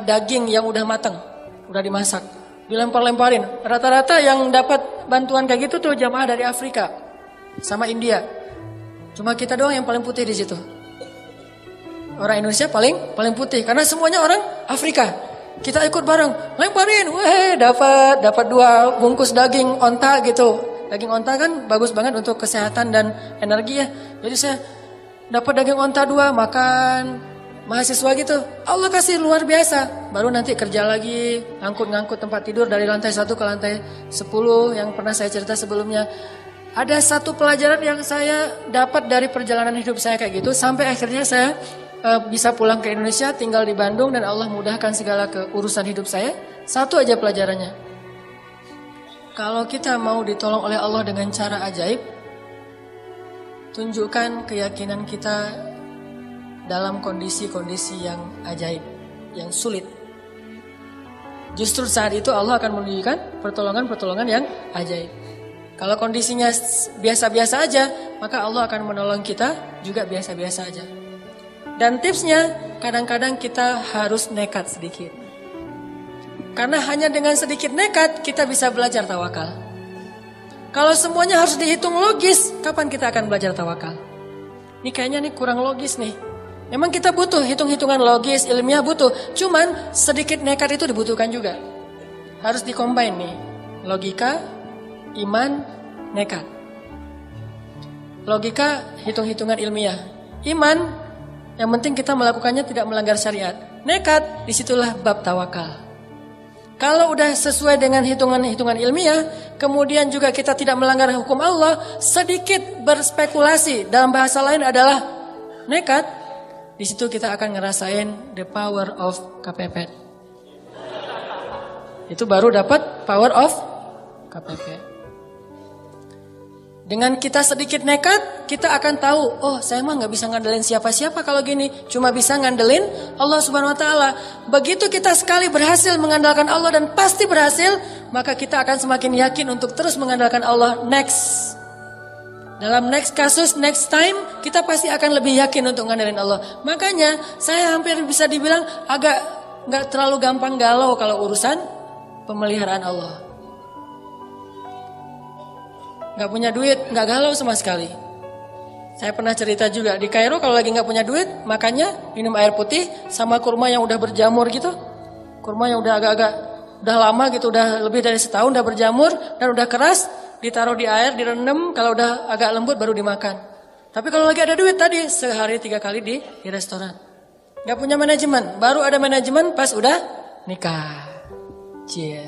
Daging yang udah matang, udah dimasak, dilempar-lemparin. Rata-rata yang dapat bantuan kayak gitu tuh jamaah dari Afrika sama India. Cuma kita doang yang paling putih di situ. Orang Indonesia paling putih karena semuanya orang Afrika. Kita ikut bareng, lemparin, dapat 2 bungkus daging onta gitu. Daging onta kan bagus banget untuk kesehatan dan energi ya. Jadi saya dapat daging onta 2, makan, mahasiswa gitu. Allah kasih luar biasa. Baru nanti kerja lagi, ngangkut tempat tidur dari lantai 1 ke lantai 10 yang pernah saya cerita sebelumnya. Ada satu pelajaran yang saya dapat dari perjalanan hidup saya kayak gitu, sampai akhirnya saya bisa pulang ke Indonesia, tinggal di Bandung, dan Allah mudahkan segala urusan hidup saya. Satu aja pelajarannya. Kalau kita mau ditolong oleh Allah dengan cara ajaib, tunjukkan keyakinan kita dalam kondisi-kondisi yang ajaib, yang sulit. Justru saat itu Allah akan menunjukkan pertolongan-pertolongan yang ajaib. Kalau kondisinya biasa-biasa aja, maka Allah akan menolong kita juga biasa-biasa aja. Dan tipsnya, kadang-kadang kita harus nekat sedikit. Karena hanya dengan sedikit nekat, kita bisa belajar tawakal. Kalau semuanya harus dihitung logis, kapan kita akan belajar tawakal? Ini kayaknya kurang logis nih. Memang kita butuh hitung-hitungan logis, ilmiah butuh. Cuman sedikit nekat itu dibutuhkan juga. Harus dikombin nih. Logika, iman, nekat. Logika, hitung-hitungan ilmiah. Iman, yang penting kita melakukannya tidak melanggar syariat. Nekat, disitulah bab tawakal. Kalau udah sesuai dengan hitungan-hitungan ilmiah, kemudian juga kita tidak melanggar hukum Allah, sedikit berspekulasi, dalam bahasa lain adalah nekat, di situ kita akan ngerasain the power of kepepet. Itu baru dapat power of kepepet. Dengan kita sedikit nekat, kita akan tahu, oh saya mah gak bisa ngandelin siapa-siapa kalau gini. Cuma bisa ngandelin Allah Subhanahu Wa Taala. Begitu kita sekali berhasil mengandalkan Allah dan pasti berhasil, maka kita akan semakin yakin untuk terus mengandalkan Allah next. Dalam next kasus, next time, kita pasti akan lebih yakin untuk ngandelin Allah. Makanya saya hampir bisa dibilang agak gak terlalu gampang galau kalau urusan pemeliharaan Allah. Gak punya duit, gak galau sama sekali. Saya pernah cerita juga di Kairo kalau lagi gak punya duit, makanya minum air putih sama kurma yang udah berjamur gitu. Kurma yang udah agak-agak, udah lama gitu, udah lebih dari setahun udah berjamur dan udah keras, ditaruh di air, direndam, kalau udah agak lembut baru dimakan. Tapi kalau lagi ada duit tadi, sehari 3 kali di restoran. Gak punya manajemen, baru ada manajemen pas udah nikah. Cie.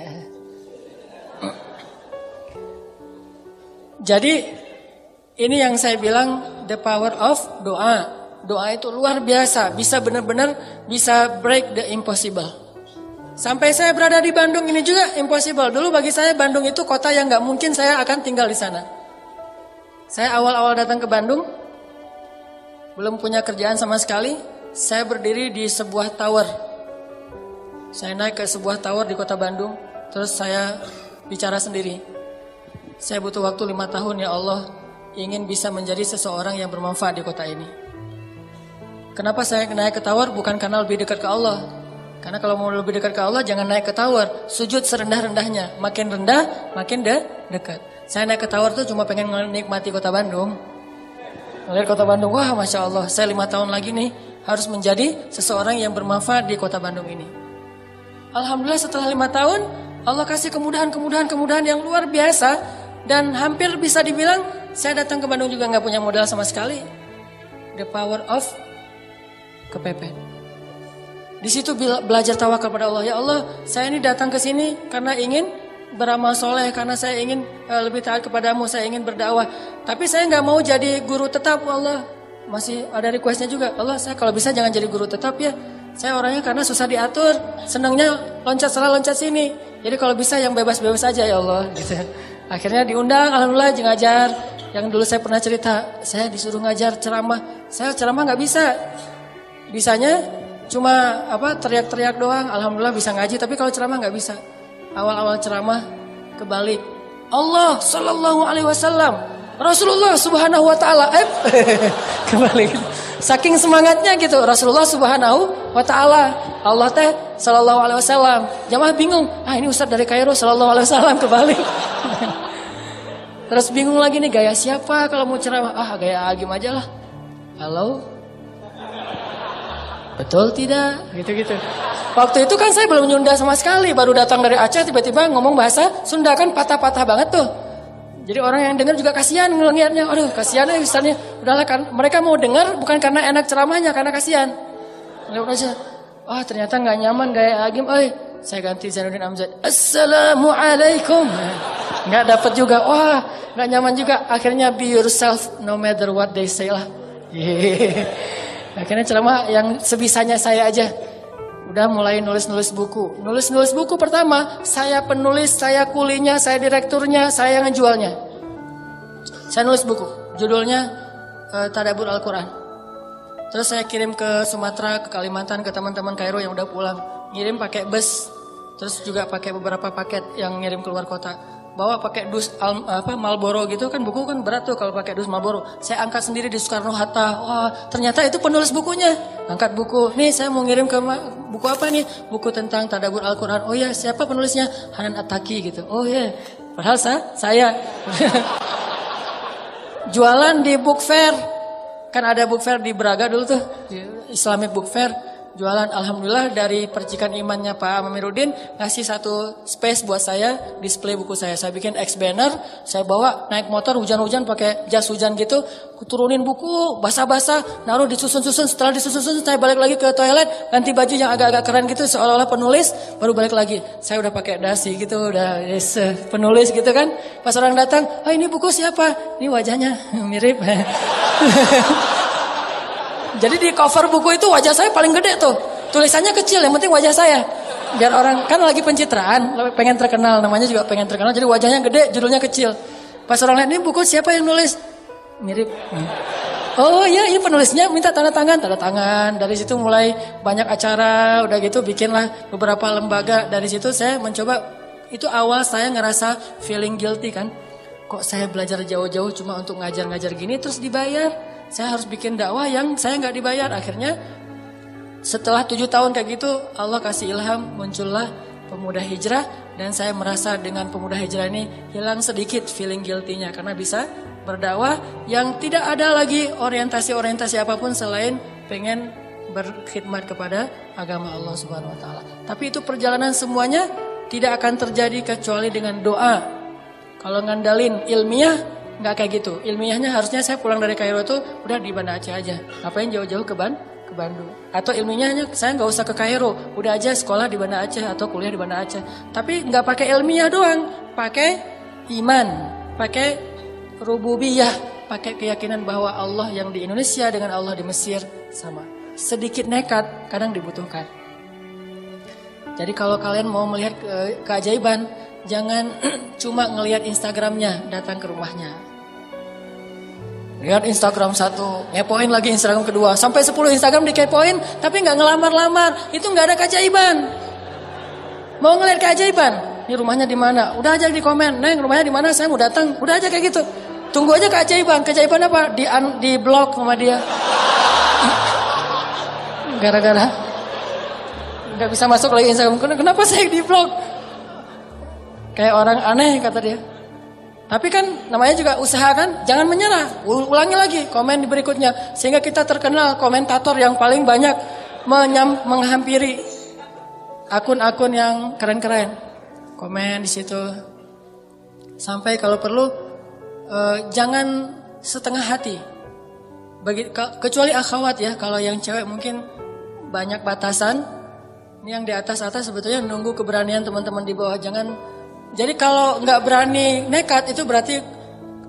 Jadi ini yang saya bilang the power of doa. Doa itu luar biasa, bisa benar-benar bisa break the impossible. Sampai saya berada di Bandung ini juga impossible. Dulu bagi saya Bandung itu kota yang gak mungkin saya akan tinggal di sana. Saya awal-awal datang ke Bandung, belum punya kerjaan sama sekali. Saya berdiri di sebuah tower. Saya naik ke sebuah tower di kota Bandung, terus saya bicara sendiri. Saya butuh waktu 5 tahun ya Allah, ingin bisa menjadi seseorang yang bermanfaat di kota ini. Kenapa saya naik ke tower? Bukan karena lebih dekat ke Allah. Karena kalau mau lebih dekat ke Allah jangan naik ke tower. Sujud serendah-rendahnya. Makin rendah, makin dekat. Saya naik ke tower tuh cuma pengen menikmati kota Bandung. Melihat kota Bandung, wah Masya Allah, saya 5 tahun lagi nih harus menjadi seseorang yang bermanfaat di kota Bandung ini. Alhamdulillah setelah 5 tahun, Allah kasih kemudahan yang luar biasa. Dan hampir bisa dibilang saya datang ke Bandung juga gak punya modal sama sekali. The power of kepepet. Di situ belajar tawakal pada Allah. Ya Allah, saya ini datang ke sini karena ingin beramal soleh, karena saya ingin lebih taat kepadamu, saya ingin berdakwah. Tapi saya gak mau jadi guru tetap, Allah. Masih ada requestnya juga, Allah saya kalau bisa jangan jadi guru tetap ya. Saya orangnya karena susah diatur, senangnya loncat sana loncat sini. Jadi kalau bisa yang bebas-bebas aja ya Allah gitu. Akhirnya diundang, alhamdulillah ngajar. Yang dulu saya pernah cerita, saya disuruh ngajar ceramah. Saya ceramah gak bisa. Bisanya cuma teriak-teriak doang. Alhamdulillah bisa ngaji, tapi kalau ceramah gak bisa. Awal-awal ceramah kebalik. Allah sallallahu alaihi wasallam, Rasulullah subhanahu wa ta'ala. Kebalik. Saking semangatnya gitu, Rasulullah subhanahu wa ta'ala, Allah teh sallallahu alaihi wasallam. Jamaah bingung, ini ustaz dari Kairo sallallahu alaihi wasallam, kebalik. Terus bingung lagi nih, gaya siapa kalau mau ceramah? Gaya Agim aja lah. Halo? Betul tidak? Gitu-gitu. Waktu itu kan saya belum Sunda sama sekali, baru datang dari Aceh tiba-tiba ngomong bahasa Sunda kan patah-patah banget tuh. Jadi orang yang dengar juga kasihan ngelihatnya. Aduh, kasihan ya misalnya. Udahlah kan mereka mau dengar bukan karena enak ceramahnya, karena kasihan. Lewat aja. Ternyata enggak nyaman gaya Agim. Saya ganti Zainuddin Amjad. Assalamualaikum. Enggak dapat juga. Enggak nyaman juga. Akhirnya be yourself no matter what they say lah. Akhirnya ceramah yang sebisanya saya aja. Udah mulai nulis-nulis buku. Nulis-nulis buku pertama, saya penulis, saya kulinya, saya direkturnya, saya yang ngejualnya. Saya nulis buku, judulnya Tadabbur Al-Quran. Terus saya kirim ke Sumatera, ke Kalimantan, ke teman-teman Kairo yang udah pulang. Ngirim pakai bus. Terus juga pakai beberapa paket yang ngirim keluar kota. Bawa pakai Marlboro gitu kan, buku kan berat tuh kalau pakai dus Marlboro. Saya angkat sendiri di Soekarno Hatta. Wah, ternyata itu penulis bukunya. Angkat buku. Nih saya mau ngirim ke buku apa nih? Buku tentang Tadabbur Al-Qur'an. Oh ya, siapa penulisnya? Hanan At-Taki gitu. Oh ya. Padahal saya jualan di book fair. Kan ada book fair di Braga dulu tuh, Islamic book fair. Jualan, alhamdulillah dari percikan imannya Pak Amiruddin ngasih satu space buat saya display buku saya. Saya bikin X banner, saya bawa naik motor hujan-hujan pakai jas hujan gitu, turunin buku basah-basah, naruh disusun-susun. Setelah disusun-susun saya balik lagi ke toilet, ganti baju yang agak-agak keren gitu seolah-olah penulis, baru balik lagi. Saya udah pakai dasi gitu, udah penulis gitu kan. Pas orang datang, "Ah, ini buku siapa?" Ini wajahnya mirip. Jadi di cover buku itu wajah saya paling gede tuh. Tulisannya kecil, yang penting wajah saya. Biar orang, kan lagi pencitraan, pengen terkenal, namanya juga pengen terkenal. Jadi wajahnya gede, judulnya kecil. Pas orang lihat, ini buku siapa yang nulis? Mirip. Oh iya, ini penulisnya minta tanda tangan. Dari situ mulai banyak acara, udah gitu bikinlah beberapa lembaga. Dari situ saya mencoba, itu awal saya ngerasa feeling guilty kan. Kok saya belajar jauh-jauh cuma untuk ngajar-ngajar gini terus dibayar? Saya harus bikin dakwah yang saya nggak dibayar. Akhirnya setelah 7 tahun kayak gitu, Allah kasih ilham, muncullah Pemuda Hijrah. Dan saya merasa dengan Pemuda Hijrah ini hilang sedikit feeling guilty-nya. Karena bisa berdakwah yang tidak ada lagi orientasi-orientasi apapun selain pengen berkhidmat kepada agama Allah Subhanahu Wa Taala. Tapi itu perjalanan semuanya tidak akan terjadi kecuali dengan doa. Kalau ngandalin ilmiah, nggak kayak gitu. Ilmiahnya harusnya saya pulang dari Kairo tuh udah di Banda Aceh aja. Ngapain jauh-jauh ke Bandung? Atau ilmiahnya saya nggak usah ke Kairo, udah aja sekolah di Banda Aceh atau kuliah di Banda Aceh. Tapi nggak pakai ilmiah doang, pakai iman, pakai rububiyah, pakai keyakinan bahwa Allah yang di Indonesia dengan Allah di Mesir sama. Sedikit nekat kadang dibutuhkan. Jadi kalau kalian mau melihat keajaiban, jangan cuma ngelihat Instagramnya, datang ke rumahnya. Lihat Instagram 1, ngepoin lagi Instagram kedua, sampai 10 Instagram dikepoin, tapi nggak ngelamar-lamar, itu nggak ada keajaiban. Mau ngelihat keajaiban? Ini rumahnya di mana? Udah aja di komen, Neng rumahnya di mana? Saya mau datang. Udah aja kayak gitu. Tunggu aja keajaiban. Keajaiban apa? Di blok sama dia. Gara-gara nggak bisa masuk lagi Instagram. Kenapa saya di blok? Kayak orang aneh kata dia. Tapi kan namanya juga usaha kan, jangan menyerah. Ulangi lagi komen di berikutnya sehingga kita terkenal komentator yang paling banyak menghampiri akun-akun yang keren-keren. Komen di situ. Sampai kalau perlu jangan setengah hati. Kecuali akhwat ya, kalau yang cewek mungkin banyak batasan. Ini yang di atas-atas sebetulnya nunggu keberanian teman-teman di bawah. Jangan. Jadi kalau nggak berani nekat itu berarti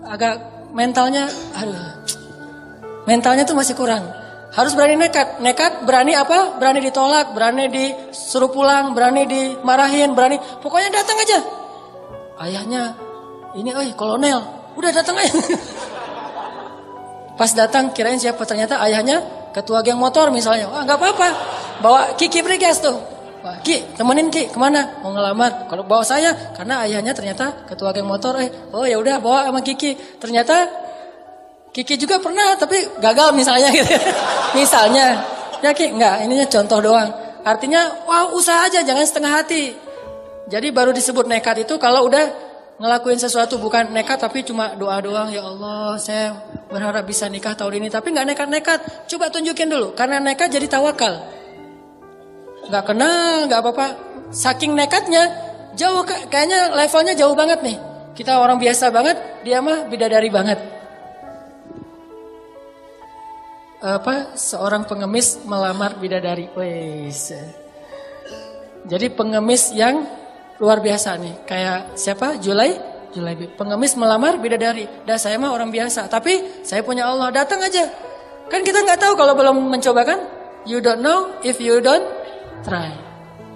agak mentalnya tuh masih kurang. Harus berani nekat. Nekat berani apa? Berani ditolak, berani disuruh pulang, berani dimarahin, berani. Pokoknya datang aja. Ayahnya ini kolonel, udah datang aja. Pas datang kirain siapa, ternyata ayahnya ketua geng motor misalnya. Wah nggak apa-apa, bawa Kiki Brigas tuh. Wah, Ki, temenin Ki, kemana? Mau ngelamar. Kalau bawa saya, karena ayahnya ternyata ketua geng motor. Oh ya udah bawa sama Kiki. Ternyata Kiki juga pernah, tapi gagal misalnya gitu. Misalnya, ya Ki, enggak, ininya contoh doang. Artinya, wah usaha aja, jangan setengah hati. Jadi baru disebut nekat itu kalau udah ngelakuin sesuatu, bukan nekat tapi cuma doa doang. Ya Allah, saya berharap bisa nikah tahun ini, tapi nggak nekat-nekat. Coba tunjukin dulu, karena nekat jadi tawakal. Gak kenal, gak apa-apa. Saking nekatnya, jauh kayaknya levelnya jauh banget nih. Kita orang biasa banget, dia mah bidadari banget. Seorang pengemis melamar bidadari. Wes. Jadi pengemis yang luar biasa nih. Kayak siapa? Julai. Pengemis melamar bidadari. Dah saya mah orang biasa, tapi saya punya Allah. Datang aja. Kan kita nggak tahu kalau belum mencoba kan. You don't know if you don't try.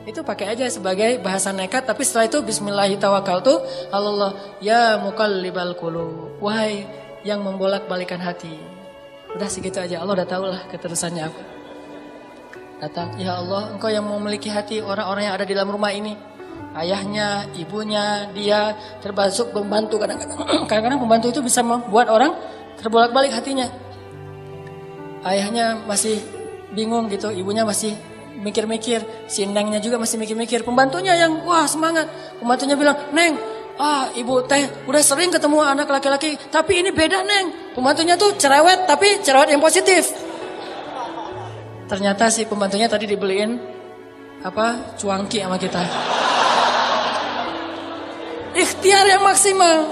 Itu pakai aja sebagai bahasa nekat. Tapi setelah itu bismillahirrahmanirrahim. Allah ya muqallibal qulub, wahai yang membolak-balikan hati. Udah segitu aja, Allah udah tahu lah keterusannya apa. Datang, ya Allah, Engkau yang memiliki hati orang-orang yang ada di dalam rumah ini. Ayahnya, ibunya, dia termasuk pembantu. Kadang-kadang pembantu itu bisa membuat orang terbolak-balik hatinya. Ayahnya masih bingung gitu, ibunya masih mikir-mikir, si Nengnya juga masih mikir-mikir. Pembantunya yang wah semangat. Pembantunya bilang, Neng, ibu teh udah sering ketemu anak laki-laki, tapi ini beda Neng. Pembantunya tuh cerewet, tapi cerewet yang positif. Ternyata si pembantunya tadi dibeliin cuangki sama kita. Ikhtiar yang maksimal.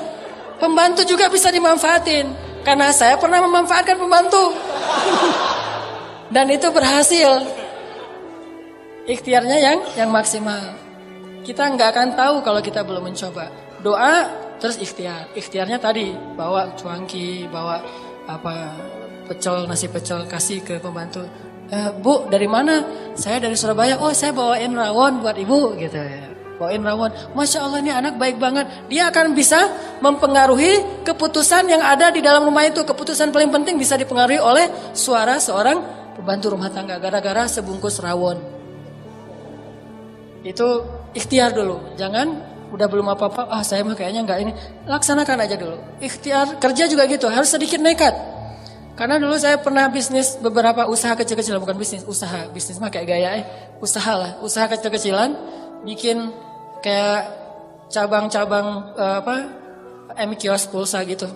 Pembantu juga bisa dimanfaatin. Karena saya pernah memanfaatkan pembantu. Dan itu berhasil. Ikhtiarnya yang maksimal. Kita nggak akan tahu kalau kita belum mencoba. Doa terus ikhtiar. Ikhtiarnya tadi bawa cuangki, bawa nasi pecel kasih ke pembantu. Bu, dari mana? Saya dari Surabaya. Oh, saya bawain rawon buat ibu gitu ya. Bawain rawon. Masya Allah, ini anak baik banget. Dia akan bisa mempengaruhi keputusan yang ada di dalam rumah itu. Keputusan paling penting bisa dipengaruhi oleh suara seorang pembantu rumah tangga gara-gara sebungkus rawon. Itu ikhtiar dulu. Jangan udah belum apa-apa, saya mah kayaknya enggak ini. Laksanakan aja dulu. Ikhtiar kerja juga gitu, harus sedikit nekat. Karena dulu saya pernah bisnis beberapa usaha kecil-kecilan, bukan bisnis, usaha. Bisnis mah kayak gaya usaha lah. Usaha kecil-kecilan, bikin kayak cabang-cabang kios pulsa gitu.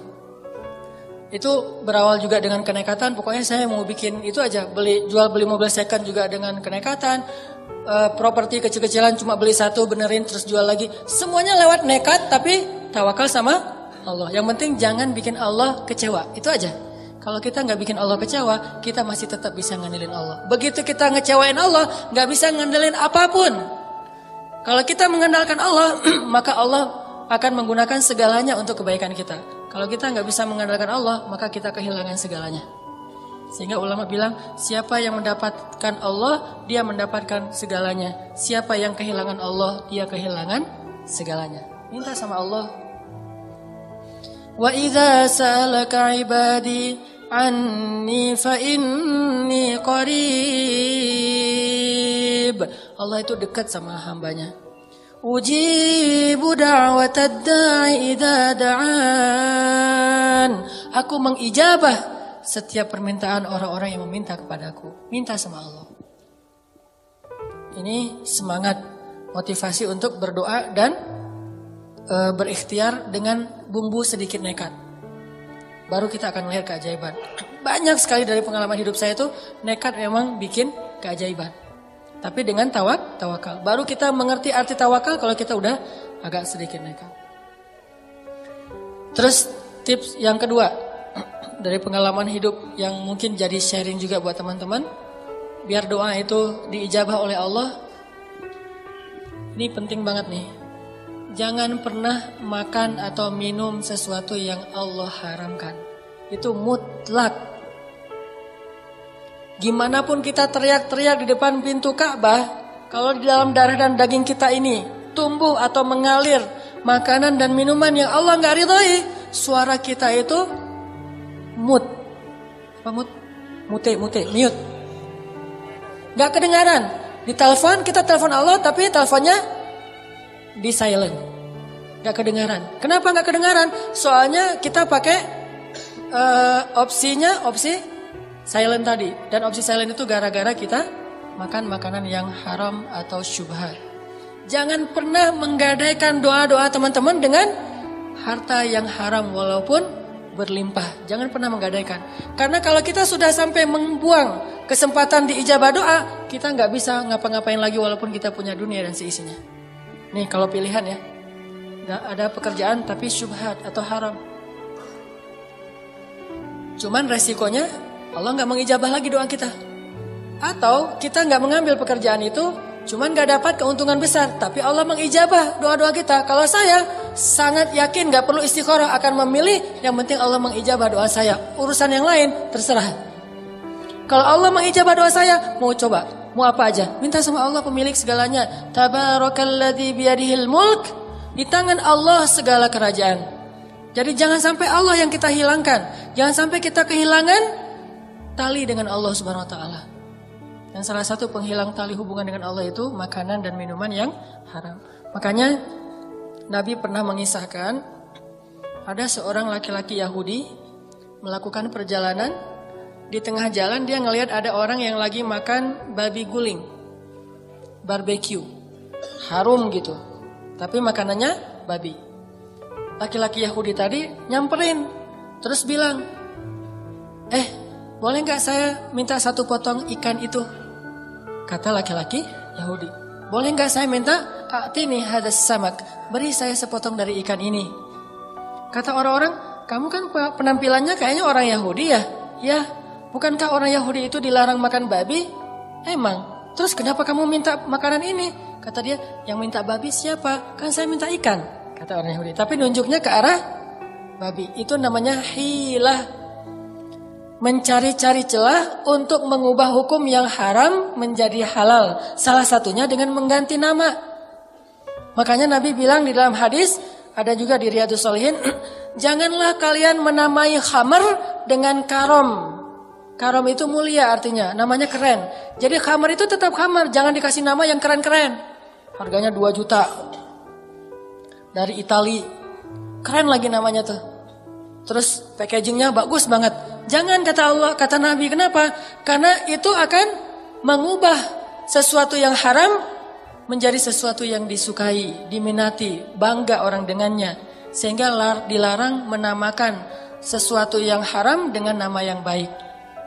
Itu berawal juga dengan kenekatan. Pokoknya saya mau bikin itu aja, jual beli mobil second juga dengan kenekatan. Properti kecil-kecilan cuma beli satu, benerin terus jual lagi. Semuanya lewat nekat, tapi tawakal sama Allah. Yang penting jangan bikin Allah kecewa. Itu aja. Kalau kita nggak bikin Allah kecewa, kita masih tetap bisa ngandelin Allah. Begitu kita ngecewain Allah, nggak bisa ngandelin apapun. Kalau kita mengandalkan Allah, maka Allah akan menggunakan segalanya untuk kebaikan kita. Kalau kita nggak bisa mengandalkan Allah, maka kita kehilangan segalanya. Sehingga ulama bilang, siapa yang mendapatkan Allah, dia mendapatkan segalanya. Siapa yang kehilangan Allah, dia kehilangan segalanya. Minta sama Allah. Wa idza sa'alaka 'ibadi anni fa inni qarib. Allah itu dekat sama hambanya. Ujibu da'watad da'i idza da'an. Aku mengijabah setiap permintaan orang-orang yang meminta kepadaku. Minta sama Allah. Ini semangat, motivasi untuk berdoa dan berikhtiar dengan bumbu sedikit nekat. Baru kita akan melihat keajaiban. Banyak sekali dari pengalaman hidup saya itu nekat memang bikin keajaiban. Tapi dengan tawakal. Baru kita mengerti arti tawakal kalau kita udah agak sedikit nekat. Terus tips yang kedua dari pengalaman hidup yang mungkin jadi sharing juga buat teman-teman. Biar doa itu diijabah oleh Allah. Ini penting banget nih. Jangan pernah makan atau minum sesuatu yang Allah haramkan. Itu mutlak. Gimana pun kita teriak-teriak di depan pintu Ka'bah, kalau di dalam darah dan daging kita ini tumbuh atau mengalir makanan dan minuman yang Allah nggak ridhoi, suara kita itu mute, mute, nggak kedengaran. Di telepon kita telepon Allah, tapi teleponnya di silent, gak kedengaran. Kenapa gak kedengaran? Soalnya kita pakai opsi silent tadi. Dan opsi silent itu gara-gara kita makan makanan yang haram atau syubhat. Jangan pernah menggadaikan doa-doa teman-teman dengan harta yang haram walaupun berlimpah. Jangan pernah menggadaikan. Karena kalau kita sudah sampai membuang kesempatan diijabah doa, kita gak bisa ngapa-ngapain lagi walaupun kita punya dunia dan seisinya. Nih kalau pilihan ya, ada pekerjaan tapi syubhat atau haram. Cuman resikonya Allah gak mengijabah lagi doa kita. Atau kita gak mengambil pekerjaan itu, cuman gak dapat keuntungan besar, tapi Allah mengijabah doa-doa kita. Kalau saya sangat yakin gak perlu istikharah, akan memilih yang penting Allah mengijabah doa saya. Urusan yang lain terserah. Kalau Allah mengijabah doa saya, mau coba. Mau apa aja, minta sama Allah pemilik segalanya. Tabarakalladzi biyadihil mulk. Di tangan Allah segala kerajaan. Jadi jangan sampai Allah yang kita hilangkan. Jangan sampai kita kehilangan tali dengan Allah Subhanahu wa taala. Dan salah satu penghilang tali hubungan dengan Allah itu makanan dan minuman yang haram. Makanya Nabi pernah mengisahkan ada seorang laki-laki Yahudi melakukan perjalanan, di tengah jalan dia ngelihat ada orang yang lagi makan babi guling, barbecue, harum gitu, tapi makanannya babi. Laki-laki Yahudi tadi nyamperin, terus bilang, boleh nggak saya minta satu potong ikan itu? Kata laki-laki Yahudi, boleh nggak saya minta? A'tini hadas samak, beri saya sepotong dari ikan ini. Kata orang-orang, kamu kan penampilannya kayaknya orang Yahudi ya? Ya, bukankah orang Yahudi itu dilarang makan babi? Emang, terus kenapa kamu minta makanan ini? Kata dia, yang minta babi siapa? Kan saya minta ikan, kata orang Yahudi. Tapi nunjuknya ke arah babi. Itu namanya hilah. Mencari-cari celah untuk mengubah hukum yang haram menjadi halal. Salah satunya dengan mengganti nama. Makanya Nabi bilang di dalam hadis, ada juga di Riyadhus Shalihin, janganlah kalian menamai khamar dengan karom. Karom itu mulia artinya, namanya keren. Jadi khamar itu tetap khamar, jangan dikasih nama yang keren-keren. Harganya 2 juta. Dari Itali. Keren lagi namanya tuh. Terus packagingnya bagus banget. Jangan, kata Allah, kata Nabi. Kenapa? Karena itu akan mengubah sesuatu yang haram menjadi sesuatu yang disukai, diminati, bangga orang dengannya. Sehingga dilarang menamakan sesuatu yang haram dengan nama yang baik.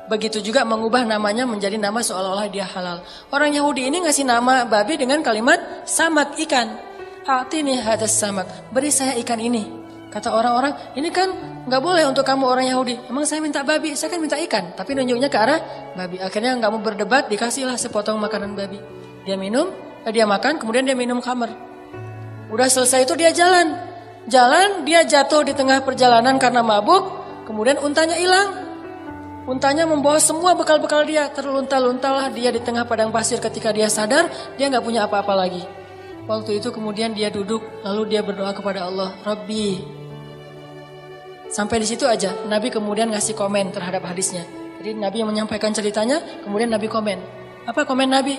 Begitu juga mengubah namanya menjadi nama seolah-olah dia halal. Orang Yahudi ini ngasih nama babi dengan kalimat samak, ikan. A'tini hadas samak, beri saya ikan ini. Kata orang-orang, ini kan gak boleh untuk kamu orang Yahudi. Emang saya minta babi, saya kan minta ikan. Tapi nunjuknya ke arah babi. Akhirnya gak mau berdebat, dikasihlah sepotong makanan babi. Dia minum, dia makan, kemudian dia minum khamar. Udah selesai itu dia jalan. Jalan, dia jatuh di tengah perjalanan karena mabuk. Kemudian untanya hilang. Untanya membawa semua bekal-bekal dia. Terlunta-luntalah dia di tengah padang pasir. Ketika dia sadar, dia gak punya apa-apa lagi. Waktu itu kemudian dia duduk, lalu dia berdoa kepada Allah, Rabbi. Sampai di situ aja, Nabi kemudian ngasih komen terhadap hadisnya. Jadi Nabi yang menyampaikan ceritanya, kemudian Nabi komen. Apa komen Nabi?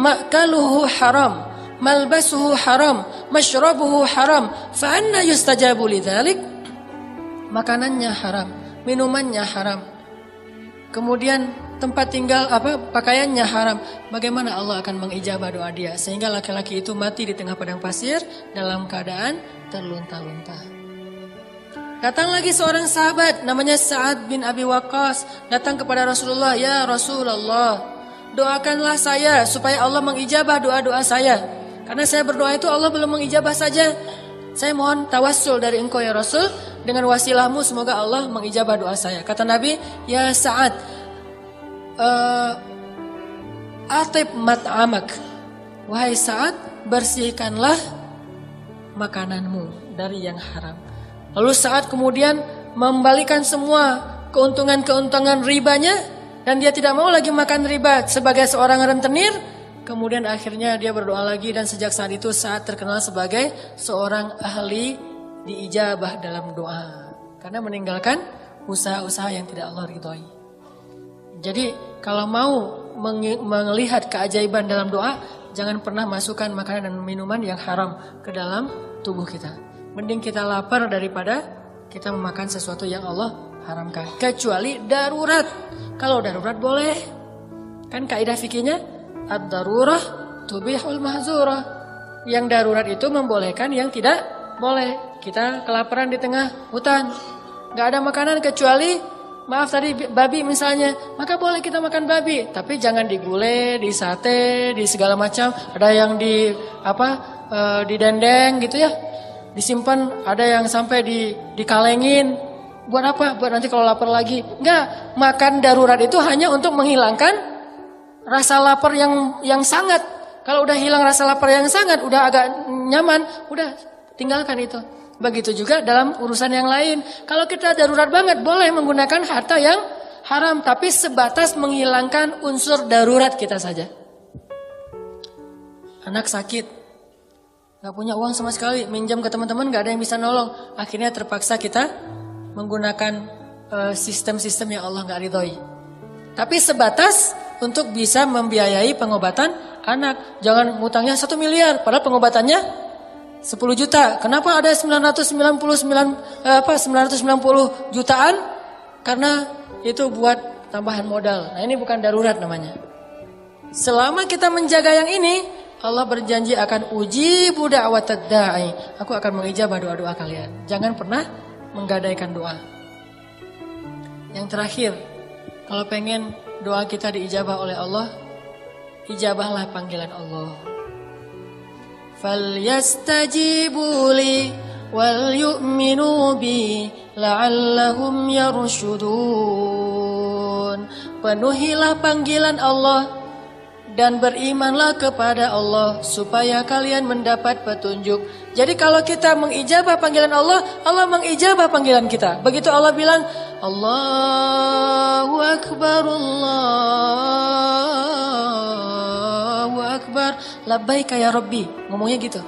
Makaluhu haram, malbasuhu haram, mashrabuhu haram, fa anna yustajabu lidzalik? Makanannya haram, minumannya haram. Kemudian tempat tinggal pakaiannya haram. Bagaimana Allah akan mengijabah doa dia? Sehingga laki-laki itu mati di tengah padang pasir dalam keadaan terlunta-lunta. Datang lagi seorang sahabat namanya Sa'ad bin Abi Waqqas, datang kepada Rasulullah, ya Rasulullah, doakanlah saya supaya Allah mengijabah doa-doa saya. Karena saya berdoa itu Allah belum mengijabah saja. Saya mohon tawassul dari engkau ya Rasul, dengan wasilahmu semoga Allah mengijabah doa saya. Kata Nabi, ya Sa'ad, atib mat'amak, wahai Sa'ad, bersihkanlah makananmu dari yang haram. Lalu Sa'ad kemudian membalikan semua keuntungan-keuntungan ribanya, dan dia tidak mau lagi makan riba sebagai seorang rentenir. Kemudian akhirnya dia berdoa lagi, dan sejak saat itu Sa'ad terkenal sebagai seorang ahli diijabah dalam doa, karena meninggalkan usaha-usaha yang tidak Allah ridhoi. Jadi kalau mau melihat keajaiban dalam doa, jangan pernah masukkan makanan dan minuman yang haram ke dalam tubuh kita. Mending kita lapar daripada kita memakan sesuatu yang Allah haramkan. Kecuali darurat. Kalau darurat boleh. Kan kaidah fikihnya ad-darurah tubihul mahzurah. Yang darurat itu membolehkan yang tidak boleh. Kita kelaparan di tengah hutan, gak ada makanan kecuali, maaf tadi babi misalnya, maka boleh kita makan babi. Tapi jangan digulai, di sate, di segala macam. Ada yang di dendeng gitu ya, disimpan. Ada yang sampai dikalengin. Buat apa? Buat nanti kalau lapar lagi. Enggak, makan darurat itu hanya untuk menghilangkan rasa lapar yang sangat. Kalau udah hilang rasa lapar yang sangat, udah agak nyaman, udah tinggalkan itu. Begitu juga dalam urusan yang lain. Kalau kita darurat banget, boleh menggunakan harta yang haram, tapi sebatas menghilangkan unsur darurat kita saja. Anak sakit, gak punya uang sama sekali, minjam ke teman-teman gak ada yang bisa nolong. Akhirnya terpaksa kita menggunakan sistem-sistem yang Allah gak ridhoi. Tapi sebatas untuk bisa membiayai pengobatan anak. Jangan ngutangnya 1 miliar, padahal pengobatannya 10 juta. Kenapa ada 990 jutaan? Karena itu buat tambahan modal. Nah ini bukan darurat namanya. Selama kita menjaga yang ini, Allah berjanji akan uji da'watad da'i. Aku akan mengijabah doa-doa kalian. Jangan pernah menggadaikan doa. Yang terakhir, kalau pengen doa kita diijabah oleh Allah, ijabahlah panggilan Allah. Falyastajibu li wal yu'minu bi la'allahum yarshudun. Penuhilah panggilan Allah dan berimanlah kepada Allah supaya kalian mendapat petunjuk. Jadi kalau kita mengijabah panggilan Allah, Allah mengijabah panggilan kita. Begitu Allah bilang, Allahu Akbar, Allahu Akbar, labbaika ya Rabbi. Ngomongnya gitu.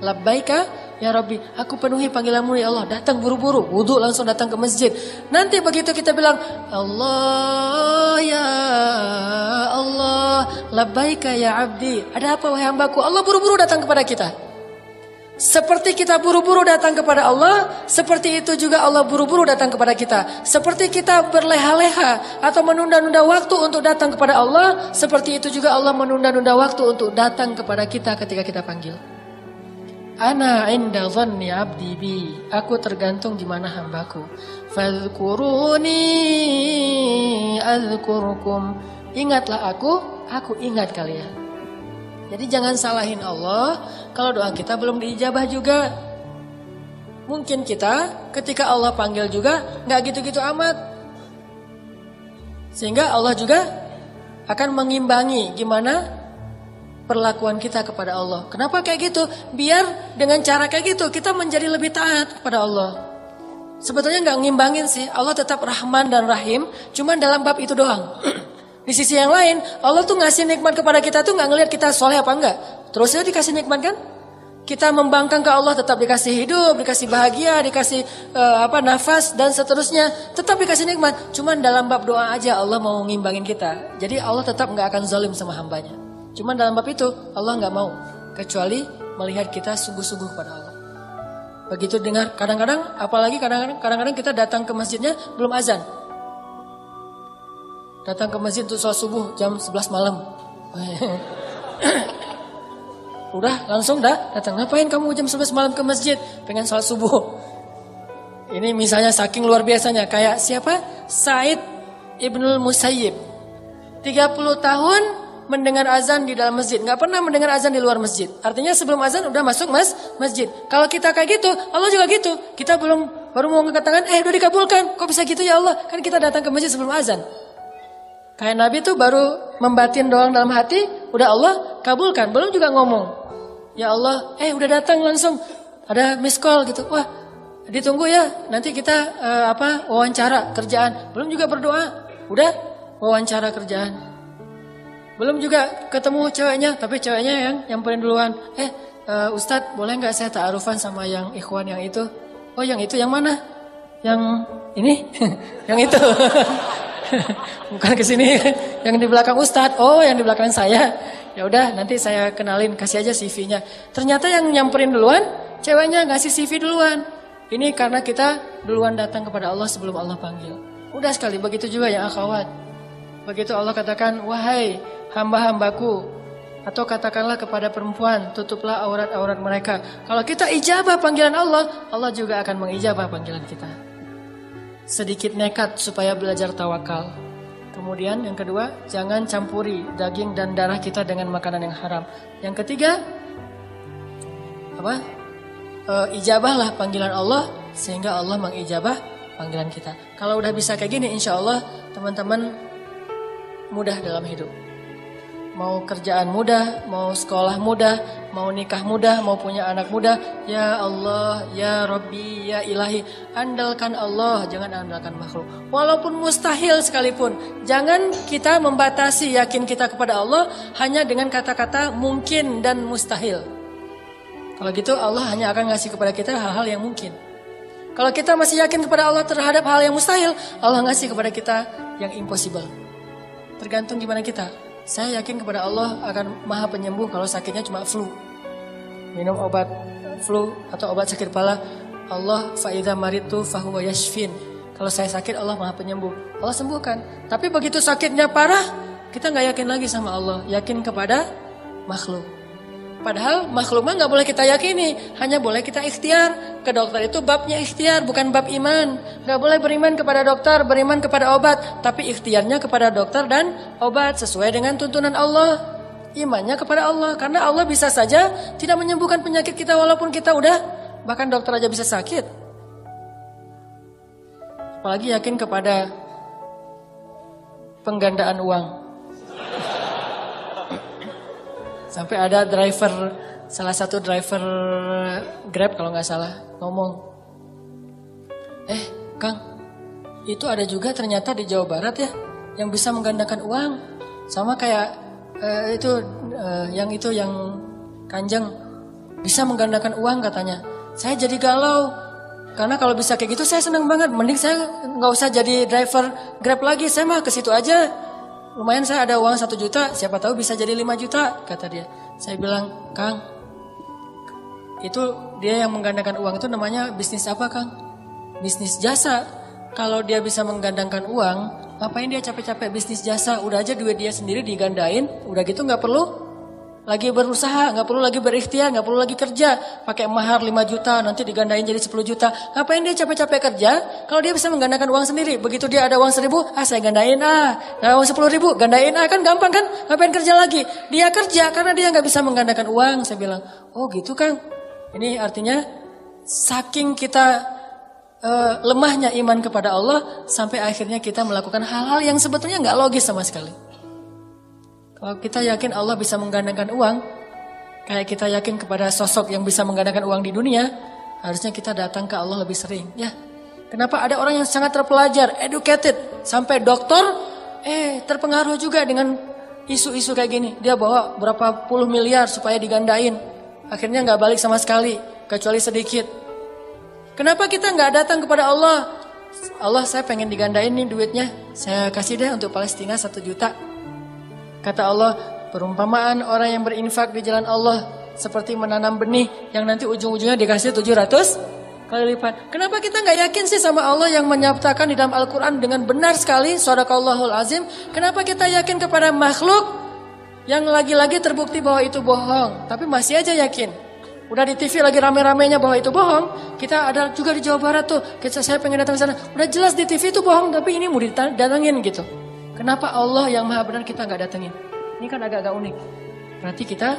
Labbaika ya Rabbi, aku penuhi panggilanmu ya Allah. Datang buru-buru, wudhu langsung datang ke masjid. Nanti begitu kita bilang, Allah ya Allah, labbaika ya abdi. Ada apa wahai hambaku? Allah buru-buru datang kepada kita. Seperti kita buru-buru datang kepada Allah, seperti itu juga Allah buru-buru datang kepada kita. Seperti kita berleha-leha atau menunda-nunda waktu untuk datang kepada Allah, seperti itu juga Allah menunda-nunda waktu untuk datang kepada kita ketika kita panggil. Ana inda dhanni abdi bi. Aku tergantung di mana hambaku. Fadhkuruni adzkurkum. Ingatlah aku ingat kalian. Jadi jangan salahin Allah kalau doa kita belum diijabah juga. Mungkin kita ketika Allah panggil juga nggak gitu-gitu amat. Sehingga Allah juga akan mengimbangi gimana perlakuan kita kepada Allah. Kenapa kayak gitu? Biar dengan cara kayak gitu kita menjadi lebih taat kepada Allah. Sebetulnya nggak ngimbangin sih. Allah tetap Rahman dan Rahim, cuman dalam bab itu doang. Di sisi yang lain, Allah tuh ngasih nikmat kepada kita tuh nggak ngelihat kita soleh apa enggak. Terus aja dikasih nikmat kan? Kita membangkang ke Allah tetap dikasih hidup, dikasih bahagia, dikasih nafas dan seterusnya, tetap dikasih nikmat. Cuman dalam bab doa aja Allah mau ngimbangin kita. Jadi Allah tetap nggak akan zalim sama hambanya. Cuman dalam bab itu Allah nggak mau, kecuali melihat kita sungguh-sungguh pada Allah. Begitu dengar, kadang-kadang, apalagi kadang-kadang kita datang ke masjidnya belum azan. Datang ke masjid untuk sholat subuh jam 11 malam. Udah langsung datang. Ngapain kamu jam 11 malam ke masjid? Pengen sholat subuh. Ini misalnya saking luar biasanya. Kayak siapa? Sa'id Ibnul Musayyib. 30 tahun mendengar azan di dalam masjid. Gak pernah mendengar azan di luar masjid. Artinya sebelum azan udah masuk masjid. Kalau kita kayak gitu, Allah juga gitu. Kita baru mau ngangkat tangan, udah dikabulkan. Kok bisa gitu ya Allah? Kan kita datang ke masjid sebelum azan. Kayak Nabi tuh baru membatin doang dalam hati, udah Allah kabulkan, belum juga ngomong. Ya Allah, udah datang langsung, ada miss call gitu. Wah, ditunggu ya, nanti kita wawancara kerjaan. Belum juga berdoa, udah wawancara kerjaan. Belum juga ketemu ceweknya, tapi ceweknya yang nyamperin duluan. Ustadz, boleh nggak saya ta'arufan sama yang ikhwan yang itu? Oh, yang itu yang mana? Yang ini, yang itu. Bukan ke sini, yang di belakang Ustadz. Oh, yang di belakang saya. Ya udah, nanti saya kenalin, kasih aja CV-nya. Ternyata yang nyamperin duluan, ceweknya ngasih CV duluan. Ini karena kita duluan datang kepada Allah sebelum Allah panggil. Udah sekali, begitu juga yang akhwat. Begitu Allah katakan, wahai hamba-hambaku, atau katakanlah kepada perempuan, tutuplah aurat-aurat mereka. Kalau kita ijabah panggilan Allah, Allah juga akan mengijabah panggilan kita. Sedikit nekat supaya belajar tawakal. Kemudian yang kedua, jangan campuri daging dan darah kita dengan makanan yang haram. Yang ketiga, ijabahlah panggilan Allah sehingga Allah mengijabah panggilan kita. Kalau udah bisa kayak gini, insya Allah teman-teman mudah dalam hidup. Mau kerjaan mudah, mau sekolah mudah, mau nikah mudah, mau punya anak mudah. Ya Allah, ya Rabbi, ya Ilahi. Andalkan Allah, jangan andalkan makhluk. Walaupun mustahil sekalipun, jangan kita membatasi yakin kita kepada Allah hanya dengan kata-kata mungkin dan mustahil. Kalau gitu Allah hanya akan ngasih kepada kita hal-hal yang mungkin. Kalau kita masih yakin kepada Allah terhadap hal yang mustahil, Allah ngasih kepada kita yang impossible. Tergantung gimana kita. Saya yakin kepada Allah akan Maha Penyembuh kalau sakitnya cuma flu. Minum obat flu atau obat sakit kepala. Allah fa'idha maritu fahuwa yashfin. Kalau saya sakit Allah Maha Penyembuh. Allah sembuhkan. Tapi begitu sakitnya parah, kita gak yakin lagi sama Allah. Yakin kepada makhluk. Padahal makhluk mah gak boleh kita yakini. Hanya boleh kita ikhtiar. Ke dokter itu babnya ikhtiar, bukan bab iman. Gak boleh beriman kepada dokter, beriman kepada obat. Tapi ikhtiarnya kepada dokter dan obat sesuai dengan tuntunan Allah. Imannya kepada Allah. Karena Allah bisa saja tidak menyembuhkan penyakit kita walaupun kita udah, bahkan dokter aja bisa sakit. Apalagi yakin kepada penggandaan uang. Sampai ada salah satu driver Grab kalau nggak salah ngomong, Kang, itu ada juga ternyata di Jawa Barat ya yang bisa menggandakan uang, sama kayak yang Kanjeng bisa menggandakan uang katanya. Saya jadi galau karena kalau bisa kayak gitu saya senang banget. Mending saya nggak usah jadi driver Grab lagi, saya mah ke situ aja. Lumayan saya ada uang 1 juta, siapa tahu bisa jadi 5 juta, kata dia. Saya bilang, Kang, itu dia yang menggandakan uang itu namanya bisnis apa, Kang? Bisnis jasa. Kalau dia bisa menggandakan uang, ngapain dia capek-capek bisnis jasa? Udah aja duit dia sendiri digandain, udah gitu gak perlu lagi berusaha, gak perlu lagi berikhtiar, gak perlu lagi kerja. Pakai mahar 5 juta, nanti digandain jadi 10 juta. Ngapain dia capek-capek kerja kalau dia bisa menggandakan uang sendiri? Begitu dia ada uang 1.000, saya gandain uang 10.000, gandain kan gampang kan? Ngapain kerja lagi? Dia kerja karena dia gak bisa menggandakan uang. Saya bilang, oh gitu Kang. Ini artinya saking kita lemahnya iman kepada Allah, sampai akhirnya kita melakukan hal-hal yang sebetulnya gak logis sama sekali. Kalau kita yakin Allah bisa menggandakan uang, kayak kita yakin kepada sosok yang bisa menggandakan uang di dunia, harusnya kita datang ke Allah lebih sering. Ya, kenapa ada orang yang sangat terpelajar, educated, sampai doktor, terpengaruh juga dengan isu-isu kayak gini. Dia bawa berapa puluh miliar supaya digandain, akhirnya nggak balik sama sekali, kecuali sedikit. Kenapa kita nggak datang kepada Allah? Allah, saya pengen digandain nih duitnya, saya kasih deh untuk Palestina 1 juta. Kata Allah, perumpamaan orang yang berinfak di jalan Allah seperti menanam benih yang nanti ujung-ujungnya dikasih 700 kali lipat. Kenapa kita nggak yakin sih sama Allah yang menyatakan di dalam Al-Quran dengan benar sekali, Shadaqallahul Azim? Kenapa kita yakin kepada makhluk yang lagi-lagi terbukti bahwa itu bohong, tapi masih aja yakin? Udah di TV lagi rame-ramenya bahwa itu bohong. Kita ada juga di Jawa Barat tuh, saya pengen datang ke sana. Udah jelas di TV itu bohong, tapi ini mau didatangin gitu. Kenapa Allah yang maha benar kita gak datengin? Ini kan agak-agak unik. Berarti kita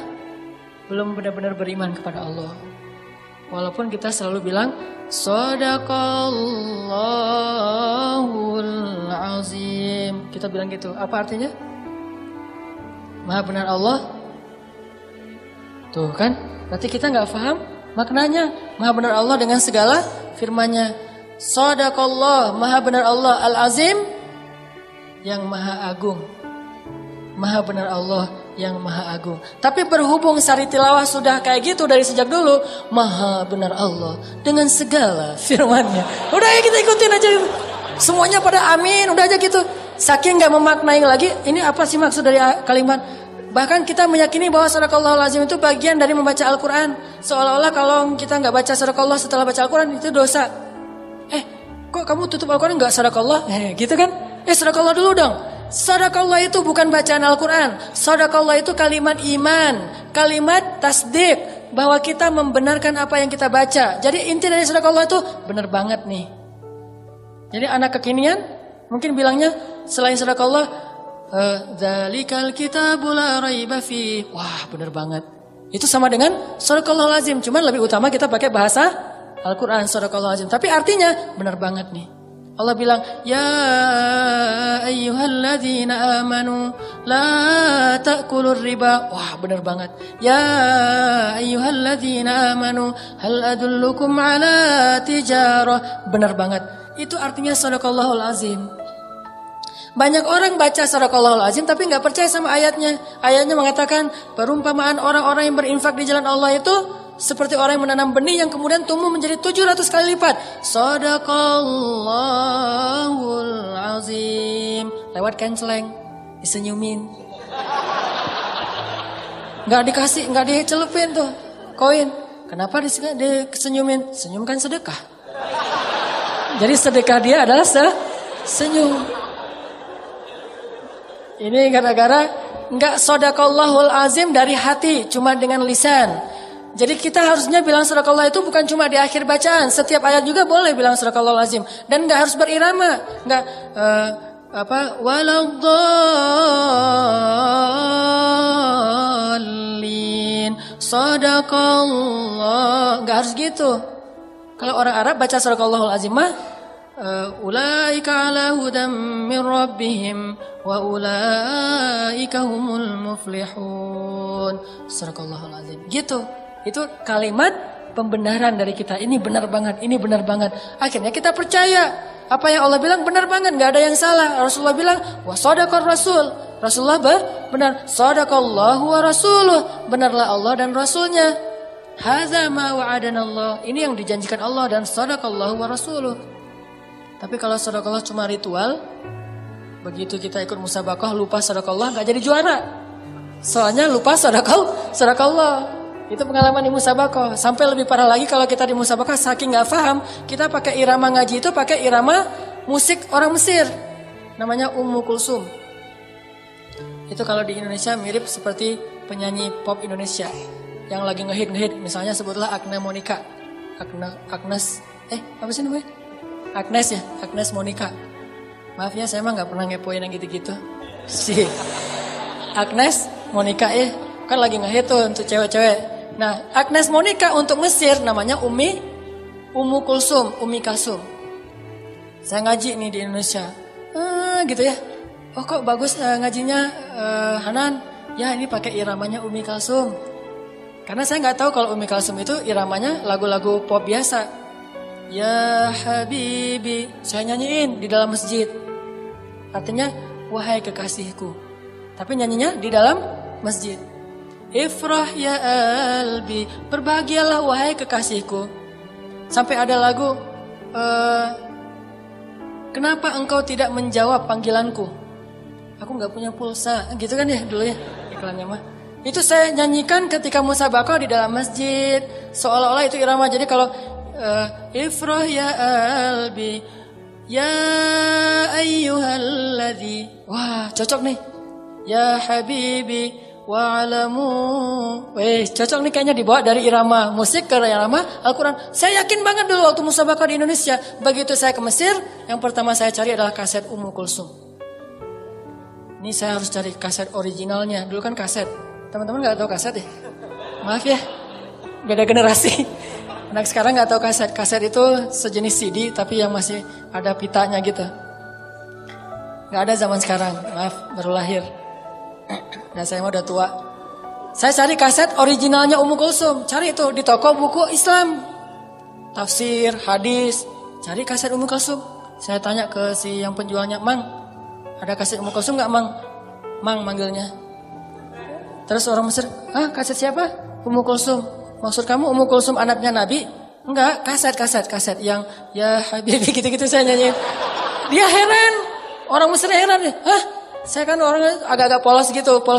belum benar-benar beriman kepada Allah. Walaupun kita selalu bilang Shadaqallahul Azim. Kita bilang gitu. Apa artinya? Maha benar Allah. Tuh kan? Berarti kita gak paham maknanya. Maha benar Allah dengan segala firman-Nya. Shadaqallah, maha benar Allah. Al-Azim, yang maha agung. Maha benar Allah yang maha agung. Tapi berhubung Sari Tilawah sudah kayak gitu dari sejak dulu, maha benar Allah dengan segala firman-Nya. Udah ya kita ikutin aja. Semuanya pada amin, udah aja gitu. Saking gak memaknai lagi, ini apa sih maksud dari kalimat? Bahkan kita meyakini bahwa Shadaqallahul Azim itu bagian dari membaca Al-Quran. Seolah-olah kalau kita gak baca Shadaqallah setelah baca Al-Quran itu dosa. Kok kamu tutup Al-Quran gak Shadaqallah? Gitu kan? Shadaqallah dulu dong. Shadaqallah itu bukan bacaan Al-Quran. Shadaqallah itu kalimat iman, kalimat tasdik, bahwa kita membenarkan apa yang kita baca. Jadi inti dari Shadaqallah itu benar banget nih. Jadi anak kekinian mungkin bilangnya selain Shadaqallah, dzalikal kitabul la raiba fi. Wah, benar banget. Itu sama dengan Shadaqallahul Azim, cuman lebih utama kita pakai bahasa Al-Quran, Shadaqallahul Azim. Tapi artinya benar banget nih. Allah bilang, ya ayyuhalladzina amanu la ta'kulur riba. Wah, benar banget. Ya ayyuhalladzina amanu hal adullukum ala tijarah. Benar banget. Itu artinya Shadaqallahul Azim. Banyak orang baca Shadaqallahul Azim tapi gak percaya sama ayatnya. Ayatnya mengatakan perumpamaan orang-orang yang berinfak di jalan Allah itu seperti orang yang menanam benih yang kemudian tumbuh menjadi 700 kali lipat. Shadaqallahul Azim. Lewat kenceleng. disenyumin. Nggak dikasih, nggak dicelupin tuh koin. Kenapa disenyumin? Senyum kan sedekah. Jadi sedekah dia adalah senyum. Ini gara-gara nggak sodaqallahul azim dari hati, cuma dengan lisan. Jadi kita harusnya bilang sadakallah itu bukan cuma di akhir bacaan. Setiap ayat juga boleh bilang sodaqallahul azim. Dan nggak harus berirama. Nggak waladdallin sadaqallah. Nggak harus gitu. Kalau orang Arab baca sodaqallahul azim mah ulaika ala hudam min rabbihim wa ulaika humul muflihun. Sadaqallahul azim. Gitu. Itu kalimat pembenaran dari kita. Ini benar banget, ini benar banget. Akhirnya kita percaya. Apa yang Allah bilang benar banget, gak ada yang salah. Rasulullah bilang, wa sadaqar rasul. Rasulullah benar. Sadaqallahu wa rasuluh. Benarlah Allah dan Rasulnya. Hadza ma wa'adana Allah. Ini yang dijanjikan Allah dan sadaqallahu wa rasuluh. Tapi kalau sadaqallah cuma ritual, begitu kita ikut musabaqah lupa sadaqallah gak jadi juara. Soalnya lupa sadaqallah. Itu pengalaman di musabaqah. Sampai lebih parah lagi kalau kita di musabaqah saking gak paham, kita pakai irama ngaji itu pakai irama musik orang Mesir. Namanya Ummu Kulsum. Itu kalau di Indonesia mirip seperti penyanyi pop Indonesia yang lagi ngehit. Misalnya sebutlah Agnes Monica. Agnes namanya? Agnes ya, Agnes Monica. Maaf ya, saya mah gak pernah ngepoin yang gitu-gitu. Si Agnes Monica kan lagi ngehit tuh untuk cewek-cewek. Nah, Agnes Monica untuk Mesir namanya Ummu Kulsum, Umi Kalsum. Saya ngaji nih di Indonesia. Gitu ya. Oh kok bagus ngajinya Hanan. Ya ini pakai iramanya Umi Kalsum. Karena saya nggak tahu kalau Umi Kalsum itu iramanya lagu-lagu pop biasa. Ya Habibi, saya nyanyiin di dalam masjid. Artinya wahai kekasihku. Tapi nyanyinya di dalam masjid. Ifrah ya albi, berbahagialah wahai kekasihku. Sampai ada lagu kenapa engkau tidak menjawab panggilanku? Aku gak punya pulsa. Gitu kan ya dulu ya iklannya mah. Itu saya nyanyikan ketika musabaqah di dalam masjid. Seolah-olah itu irama. Jadi kalau Ifrah ya albi, ya ayyuhalladzi. Wah cocok nih. Ya habibi wa'alamu. Cocok nih kayaknya dibawa dari irama musik ke irama Al-Quran. Saya yakin banget dulu waktu musabaqah di Indonesia. Begitu saya ke Mesir, yang pertama saya cari adalah kaset Ummu Kulsum. Ini saya harus cari kaset originalnya. Dulu kan kaset. Teman-teman gak tahu kaset ya? Maaf ya, beda generasi. Anak sekarang gak tahu kaset. Kaset itu sejenis CD tapi yang masih ada pitanya gitu. Gak ada zaman sekarang. Maaf, baru lahir. Dan saya udah tua. Saya cari kaset originalnya Ummu Kulsum. Cari itu di toko buku Islam, tafsir, hadis. Cari kaset Ummu Kulsum. Saya tanya ke si yang penjualnya, Mang, ada kaset Ummu Kulsum gak Mang? Mang manggilnya. Terus orang Mesir, kaset siapa? Ummu Kulsum. Maksud kamu Ummu Kulsum anaknya Nabi? Enggak, kaset yang ya Habibi gitu-gitu saya nyanyiin. Dia heran. Orang Mesir heran ya. Saya kan orangnya agak-agak polos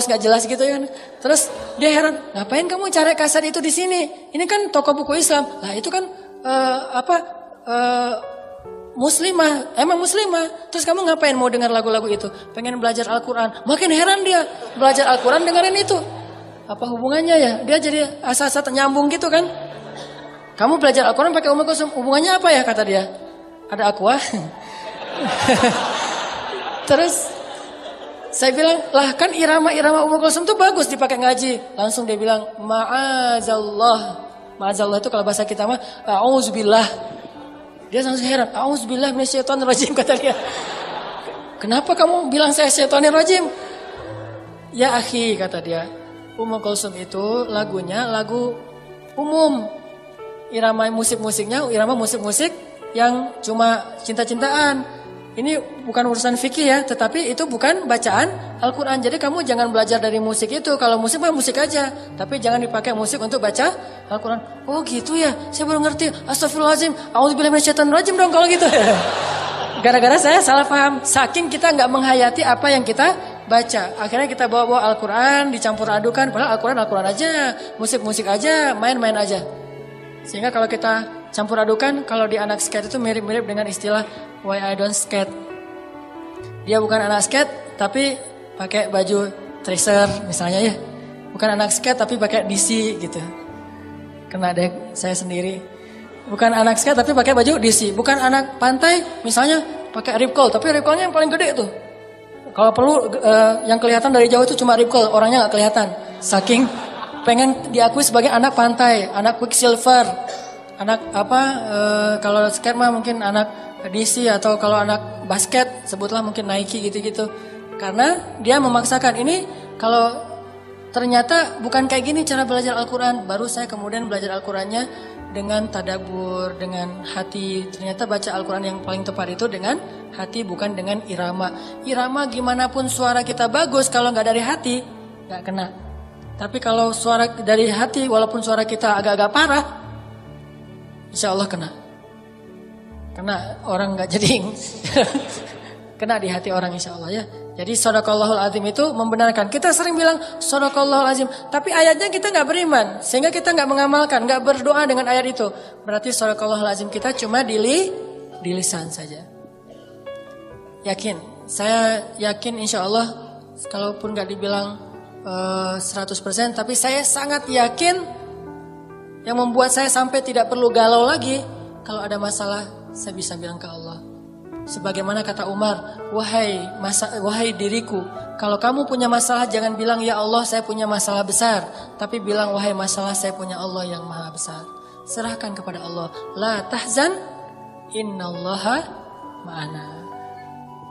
gak jelas gitu ya. Terus dia heran, ngapain kamu cari kaset itu di sini? Ini kan toko buku Islam. Lah itu kan muslimah, emang muslimah. Terus kamu ngapain mau dengar lagu-lagu itu? Pengen belajar Al-Quran. Makin heran dia, belajar Al-Quran dengerin itu. Apa hubungannya ya? Dia jadi asa-asa nyambung gitu kan. Kamu belajar Al-Quran pakai Ummu Kulsum, hubungannya apa ya kata dia? Ada aqua. Terus saya bilang, lah kan irama-irama Ummu Kulsum tuh bagus dipakai ngaji. Langsung dia bilang, ma'azallah. Ma'azallah itu kalau bahasa kita mah, a'udzubillah. Dia langsung heran, a'udzubillah minasyaitonirrajim kata dia. Kenapa kamu bilang saya syaitonirrajim? Ya akhi kata dia, Ummu Kulsum itu lagunya lagu umum. Irama musik-musiknya, irama musik-musik yang cuma cinta-cintaan. Ini bukan urusan fikih ya, tetapi itu bukan bacaan Al-Quran. Jadi kamu jangan belajar dari musik itu. Kalau musik mah musik aja, tapi jangan dipakai musik untuk baca Al-Quran. Oh gitu ya, saya baru ngerti. Astagfirullahaladzim, a'udzubillahi minasyaitonirrajim dong kalau gitu. Gara-gara saya salah paham. Saking kita nggak menghayati apa yang kita baca. Akhirnya kita bawa Al-Quran, dicampur adukan, padahal Al-Quran aja, musik aja, main-main aja. Sehingga kalau kita campur adukan, kalau di anak skate itu mirip-mirip dengan istilah why I don't skate. Dia bukan anak skate, tapi pakai baju Tracer misalnya ya. Bukan anak skate, tapi pakai DC gitu. Kena deh saya sendiri. Bukan anak skate, tapi pakai baju DC. Bukan anak pantai, misalnya pakai Rip Curl, tapi Rip Curl-nya yang paling gede tuh. Kalau perlu yang kelihatan dari jauh itu cuma Rip Curl, orangnya nggak kelihatan. Saking pengen diakui sebagai anak pantai, anak Quicksilver, anak kalau skate mah mungkin anak DC, atau kalau anak basket sebutlah mungkin Nike gitu-gitu. Karena dia memaksakan ini, kalau ternyata bukan kayak gini cara belajar Al-Quran. Baru saya kemudian belajar Al-Qurannya dengan tadabbur, dengan hati. Ternyata baca Al-Quran yang paling tepat itu dengan hati, bukan dengan irama. Irama gimana pun suara kita bagus, kalau nggak dari hati nggak kena. Tapi kalau suara dari hati, walaupun suara kita agak-agak parah, insya Allah kena. Kena orang nggak jadi kena di hati orang insya Allah ya. Jadi Shadaqallahul Azim itu membenarkan. Kita sering bilang Shadaqallahul Azim, tapi ayatnya kita nggak beriman, sehingga kita nggak mengamalkan, nggak berdoa dengan ayat itu. Berarti Shadaqallahul Azim kita cuma di lisan saja. Yakin, saya yakin insya Allah, kalaupun nggak dibilang 100%, tapi saya sangat yakin yang membuat saya sampai tidak perlu galau lagi. Kalau ada masalah, saya bisa bilang ke Allah. Sebagaimana kata Umar, wahai diriku, kalau kamu punya masalah jangan bilang ya Allah saya punya masalah besar, tapi bilang wahai masalah saya punya Allah yang maha besar. Serahkan kepada Allah. La tahzan, innallaha ma'ana.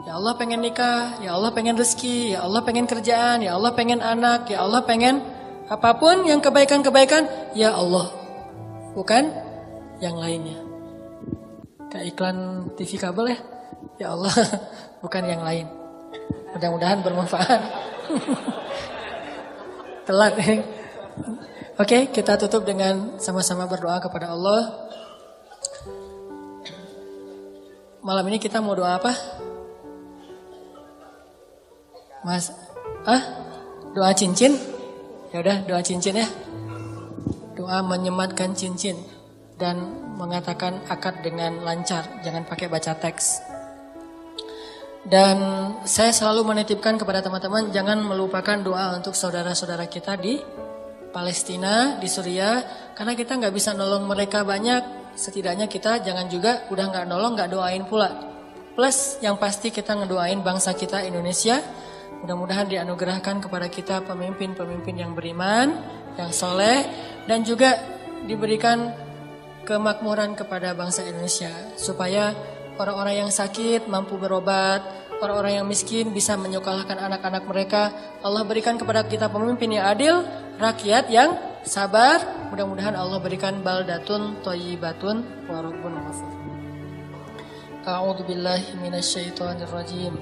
Ya Allah pengen nikah, ya Allah pengen rezeki, ya Allah pengen kerjaan, ya Allah pengen anak, ya Allah pengen apapun yang kebaikan-kebaikan, ya Allah, bukan yang lainnya. Kayak iklan TV kabel ya. Ya Allah, bukan yang lain. Mudah-mudahan bermanfaat. Telat nih. Oke, kita tutup dengan sama-sama berdoa kepada Allah. Malam ini kita mau doa apa? Mas, doa cincin? Ya udah, doa cincin ya. Doa menyematkan cincin dan mengatakan akad dengan lancar, jangan pakai baca teks. Dan saya selalu menitipkan kepada teman-teman, jangan melupakan doa untuk saudara-saudara kita di Palestina, di Suriah, karena kita nggak bisa nolong mereka banyak. Setidaknya kita jangan juga udah nggak nolong, nggak doain pula. Plus yang pasti kita ngedoain bangsa kita Indonesia. Mudah-mudahan dianugerahkan kepada kita pemimpin-pemimpin yang beriman, yang soleh, dan juga diberikan kemakmuran kepada bangsa Indonesia, supaya orang-orang yang sakit mampu berobat, orang-orang yang miskin bisa menyekolahkan anak-anak mereka. Allah berikan kepada kita pemimpin yang adil, rakyat yang sabar. Mudah-mudahan Allah berikan baldatun thayyibatun wa rabbun ghafur. A'udzu billahi minasyaitonir rajim.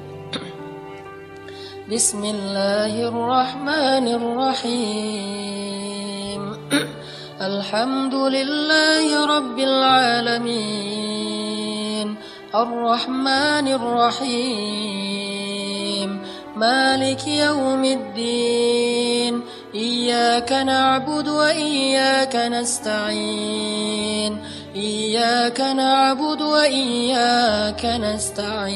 Bismillahirrahmanirrahim. Alhamdulillahi rabbil alamin. Ar-Rahmanir Rahim. Maliki yaumiddin. Iyyaka na'budu wa iyyaka nasta'in. Iyyaka na'budu wa iyyaka nasta'in.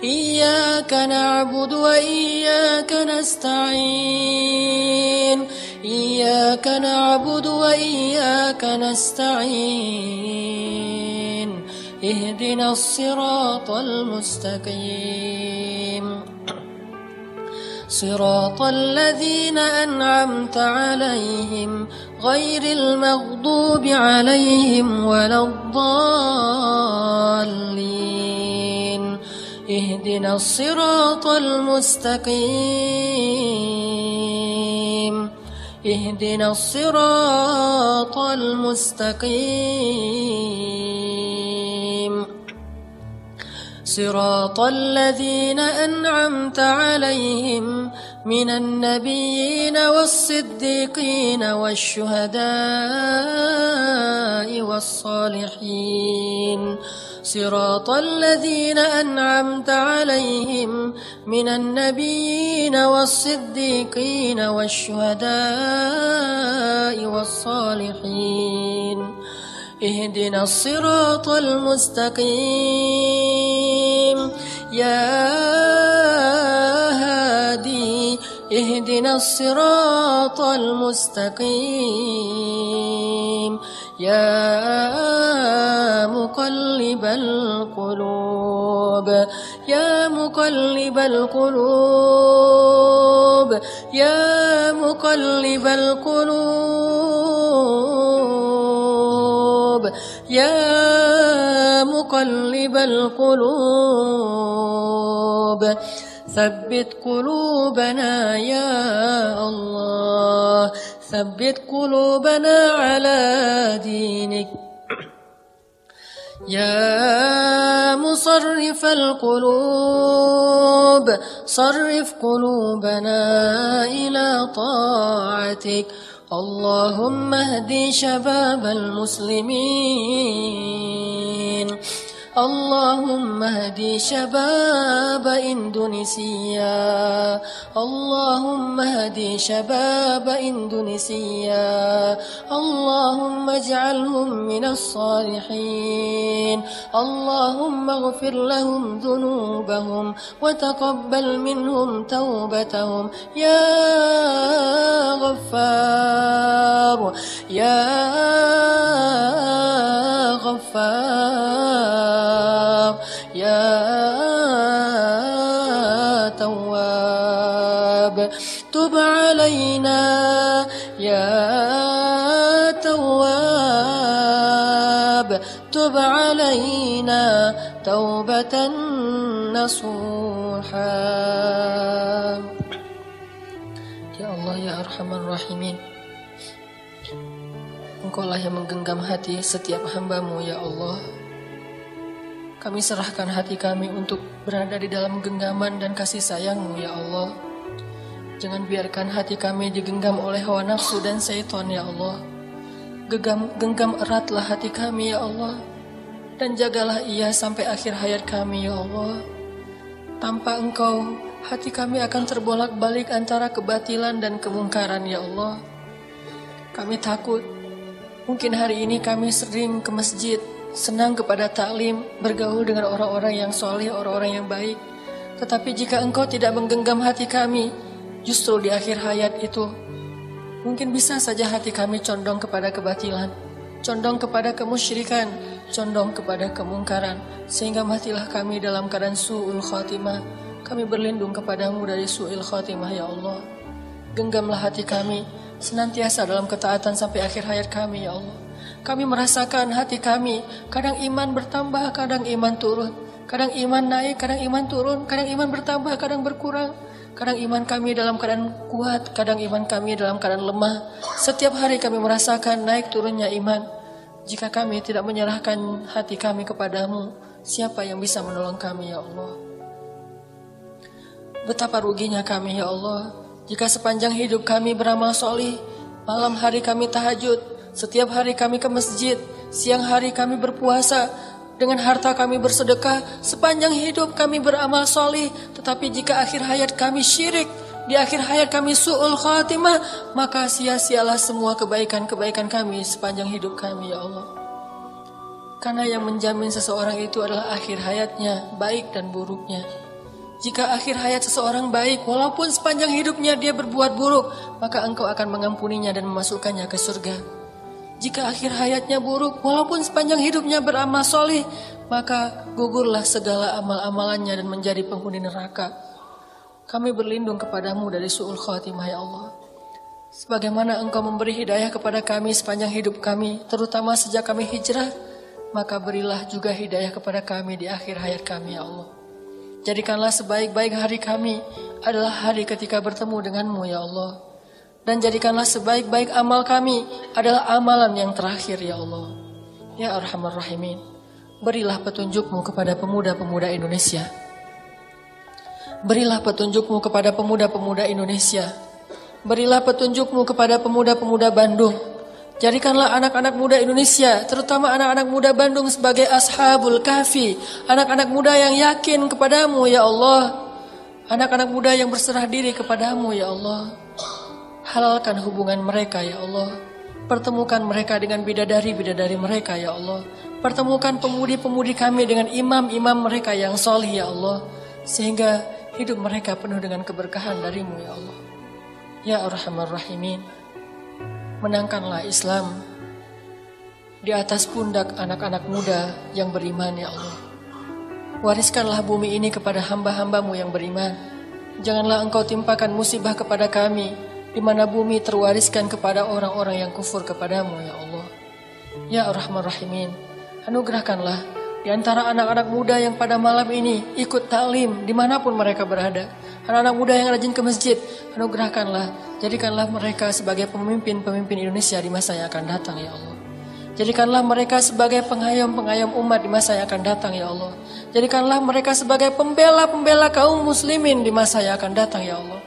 Iyyaka na'budu wa iyyaka nasta'in. Iyyaka na'budu wa iyyaka nasta'in. Ihdinas siratal mustaqim. Siratal ladzina an'amta 'alaihim ghairil maghdubi 'alaihim waladdallin. Ihdinas siratal mustaqim. Ihdinas siratal mustaqim. Siratal ladzina an'amta 'alaihim minan nabiyyin was-siddiqin wasyuhada'i was-salihin. صراط الذين أنعمت عليهم من النبيين والصديقين والشهداء والصالحين اهدنا الصراط المستقيم يا هادي اهدنا الصراط المستقيم يا مقلب القلوب يا مقلب القلوب يا مقلب القلوب يا مقلب القلوب ثبت قلوبنا يا الله ثبت قلوبنا على دينك يا مصرف القلوب صرف قلوبنا إلى طاعتك اللهم اهد شباب المسلمين اللهم اهد شباب إندونيسيا اللهم اهد شباب إندونيسيا اللهم اجعلهم من الصالحين اللهم اغفر لهم ذنوبهم وتقبل منهم توبتهم يا غفار يا غفار يا تواب تب علينا يا تواب تب علينا توبة نصوحا يا الله يا أرحم الراحمين Engkaulah yang menggenggam hati setiap hamba-Mu ya Allah. Kami serahkan hati kami untuk berada di dalam genggaman dan kasih sayang-Mu ya Allah. Jangan biarkan hati kami digenggam oleh hawa nafsu dan syaitan ya Allah. Genggam eratlah hati kami ya Allah. Dan jagalah ia sampai akhir hayat kami ya Allah. Tanpa Engkau, hati kami akan terbolak-balik antara kebatilan dan kemungkaran ya Allah. Kami takut. Mungkin hari ini kami sering ke masjid, senang kepada taklim, bergaul dengan orang-orang yang soleh, orang-orang yang baik. Tetapi jika Engkau tidak menggenggam hati kami, justru di akhir hayat itu, mungkin bisa saja hati kami condong kepada kebatilan, condong kepada kemusyrikan, condong kepada kemungkaran, sehingga matilah kami dalam keadaan su'ul khatimah. Kami berlindung kepadamu dari su'ul khatimah ya Allah. Genggamlah hati kami, senantiasa dalam ketaatan sampai akhir hayat kami ya Allah. Kami merasakan hati kami, kadang iman bertambah, kadang iman turun. Kadang iman naik, kadang iman turun. Kadang iman bertambah, kadang berkurang. Kadang iman kami dalam keadaan kuat, kadang iman kami dalam keadaan lemah. Setiap hari kami merasakan naik turunnya iman. Jika kami tidak menyerahkan hati kami kepadamu, siapa yang bisa menolong kami ya Allah? Betapa ruginya kami ya Allah, jika sepanjang hidup kami beramal solih, malam hari kami tahajud, setiap hari kami ke masjid, siang hari kami berpuasa, dengan harta kami bersedekah, sepanjang hidup kami beramal solih. Tetapi jika akhir hayat kami syirik, di akhir hayat kami su'ul khatimah, maka sia-sialah semua kebaikan-kebaikan kami sepanjang hidup kami ya Allah. Karena yang menjamin seseorang itu adalah akhir hayatnya, baik dan buruknya. Jika akhir hayat seseorang baik, walaupun sepanjang hidupnya dia berbuat buruk, maka Engkau akan mengampuninya dan memasukkannya ke surga. Jika akhir hayatnya buruk, walaupun sepanjang hidupnya beramal solih, maka gugurlah segala amal-amalannya dan menjadi penghuni neraka. Kami berlindung kepadamu dari su'ul khatimah ya Allah. Sebagaimana Engkau memberi hidayah kepada kami sepanjang hidup kami, terutama sejak kami hijrah, maka berilah juga hidayah kepada kami di akhir hayat kami ya Allah. Jadikanlah sebaik-baik hari kami adalah hari ketika bertemu denganmu ya Allah. Dan jadikanlah sebaik-baik amal kami adalah amalan yang terakhir ya Allah. Ya Arhamar Rahimin, berilah petunjukmu kepada pemuda-pemuda Indonesia. Berilah petunjukmu kepada pemuda-pemuda Indonesia. Berilah petunjukmu kepada pemuda-pemuda Bandung. Jadikanlah anak-anak muda Indonesia, terutama anak-anak muda Bandung sebagai ashabul kahfi. Anak-anak muda yang yakin kepadamu ya Allah. Anak-anak muda yang berserah diri kepadamu ya Allah. Halalkan hubungan mereka ya Allah. Pertemukan mereka dengan bidadari-bidadari mereka ya Allah. Pertemukan pemudi-pemudi kami dengan imam-imam mereka yang solih ya Allah. Sehingga hidup mereka penuh dengan keberkahan darimu ya Allah. Ya Arhamar Rahimin, menangkanlah Islam di atas pundak anak-anak muda yang beriman ya Allah. Wariskanlah bumi ini kepada hamba-hambamu yang beriman. Janganlah engkau timpakan musibah kepada kami, di mana bumi terwariskan kepada orang-orang yang kufur kepadamu ya Allah. Ya Arhamar Rahimin, anugerahkanlah di antara anak-anak muda yang pada malam ini ikut taklim dimanapun mereka berada. Anak-anak muda yang rajin ke masjid, anugerahkanlah, jadikanlah mereka sebagai pemimpin-pemimpin Indonesia di masa yang akan datang ya Allah. Jadikanlah mereka sebagai pengayom-pengayom umat di masa yang akan datang ya Allah. Jadikanlah mereka sebagai pembela-pembela kaum muslimin di masa yang akan datang ya Allah.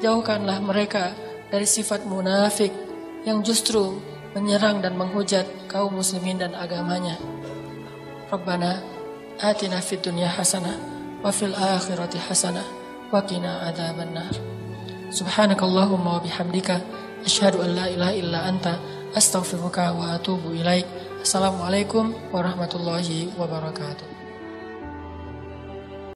Jauhkanlah mereka dari sifat munafik yang justru menyerang dan menghujat kaum muslimin dan agamanya. Rabbana atina fid dunya hasanah wa fil akhirati hasanah wa qina adzabannar. Subhanakallahumma wa bihamdika asyhadu an la ilaha illa anta astaghfiruka wa atubu ilaik. Assalamualaikum warahmatullahi wabarakatuh.